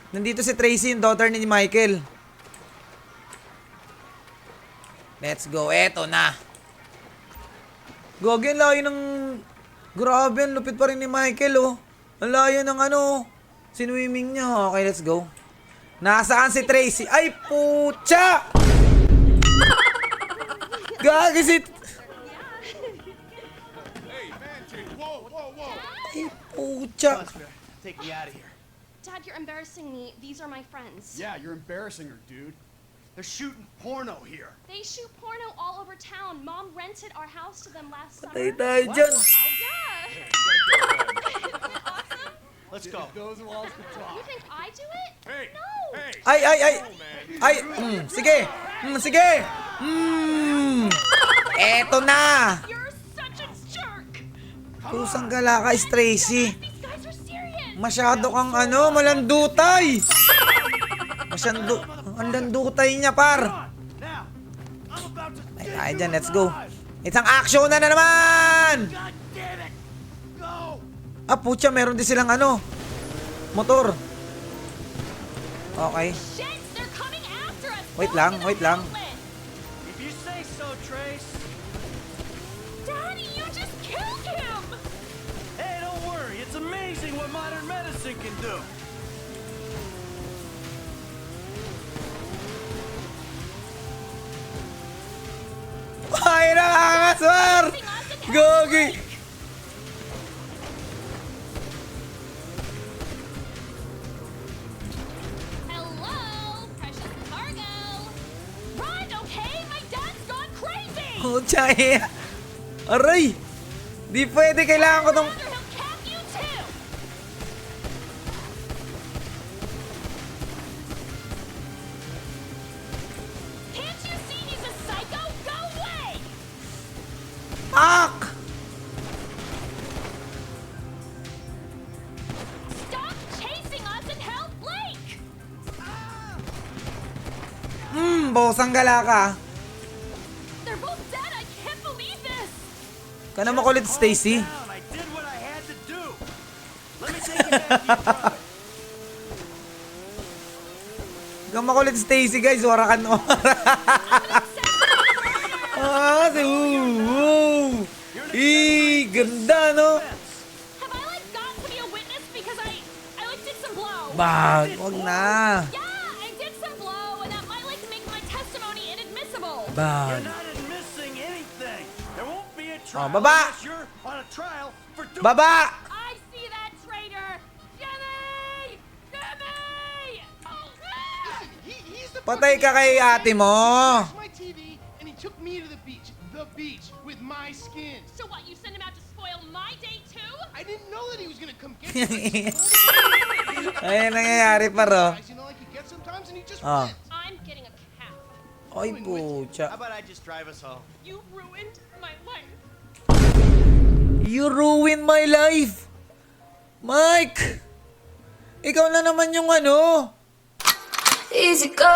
Speaker 1: Nandito si Tracy, yung daughter ni Michael. Let's go. Eto na. Gogi, ang layo ng... Grabe, ang lupit pa rin ni Michael, oh. Ang layo ng ano, sinwimming niya. Okay, let's go. Nasaan si Tracy? Ay, pucha! Gagi si... Ay, pucha.
Speaker 5: Take me out of here.
Speaker 4: Dad, you're embarrassing me. These are my friends.
Speaker 5: Yeah, you're embarrassing her, dude. They're shooting porno here.
Speaker 4: They shoot porno all over town. Mom rented our house to them last summer.
Speaker 1: Patay tayo dyan.
Speaker 4: Yeah.
Speaker 5: Let's go. Those walls can talk.
Speaker 4: You think I do it?
Speaker 3: Hey.
Speaker 4: No.
Speaker 3: Hey.
Speaker 1: Ay, sige. Sige. Eto na.
Speaker 4: You're such a jerk.
Speaker 1: Kusang gala ka, Tracy.
Speaker 4: These guys are serious.
Speaker 1: Masyado kang ano, malandutay. Ang landutay niya, par. Ay, dyan, let's go. Isang action na naman! Ah, putya, meron din silang ano, motor. Okay. Wait lang.
Speaker 5: If you say so, Trace.
Speaker 4: Daddy, you just killed him.
Speaker 5: Hey, don't worry. It's amazing what modern medicine can do.
Speaker 1: Ay, nakakaswar! Gogi!
Speaker 4: Hello, precious cargo. Run, okay? My dad's gone crazy.
Speaker 1: Putya, eh. Aray! Di pwede, kailangan ko tong...
Speaker 4: He'll cap you too. Can't you see he's a psycho? Go away.
Speaker 1: Fuck!
Speaker 4: Stop chasing us and help Blake.
Speaker 1: Bosang gala ka.
Speaker 4: They're both dead. I can't believe this.
Speaker 1: Kana makulit, Stacy.
Speaker 5: I did what I had to do. Let me take you back to your brother.
Speaker 1: Kang makulit, Stacy, guys. Warakan mo. Ganda, no?
Speaker 4: Have I like got to be a witness because I like did some blow?
Speaker 1: Wag na.
Speaker 4: Yeah, I did some blow, and that might like make my testimony inadmissible.
Speaker 1: Bag.
Speaker 5: You're not admitting anything. There won't be a
Speaker 1: Oh,
Speaker 5: trial
Speaker 1: baba!
Speaker 5: unless you're on a trial for doing...
Speaker 1: Baba!
Speaker 4: I see that traitor. Jimmy! Jimmy! Oh,
Speaker 8: He's the
Speaker 1: Patay ka kay ate mo.
Speaker 8: my TV and he took me to the beach with my skin.
Speaker 4: So what? You sent him out to spoil my day too?
Speaker 8: I didn't know that he was gonna come get you.
Speaker 1: Ay, nangyayari paro.
Speaker 8: You know, like he gets sometimes and he just
Speaker 1: Ah.
Speaker 8: wins.
Speaker 4: I'm getting a cab.
Speaker 1: Ay, pucha.
Speaker 5: How about I just drive us home?
Speaker 4: You ruined my life.
Speaker 1: You ruined my life. Mike! Ikaw na naman yung ano.
Speaker 14: Easy go.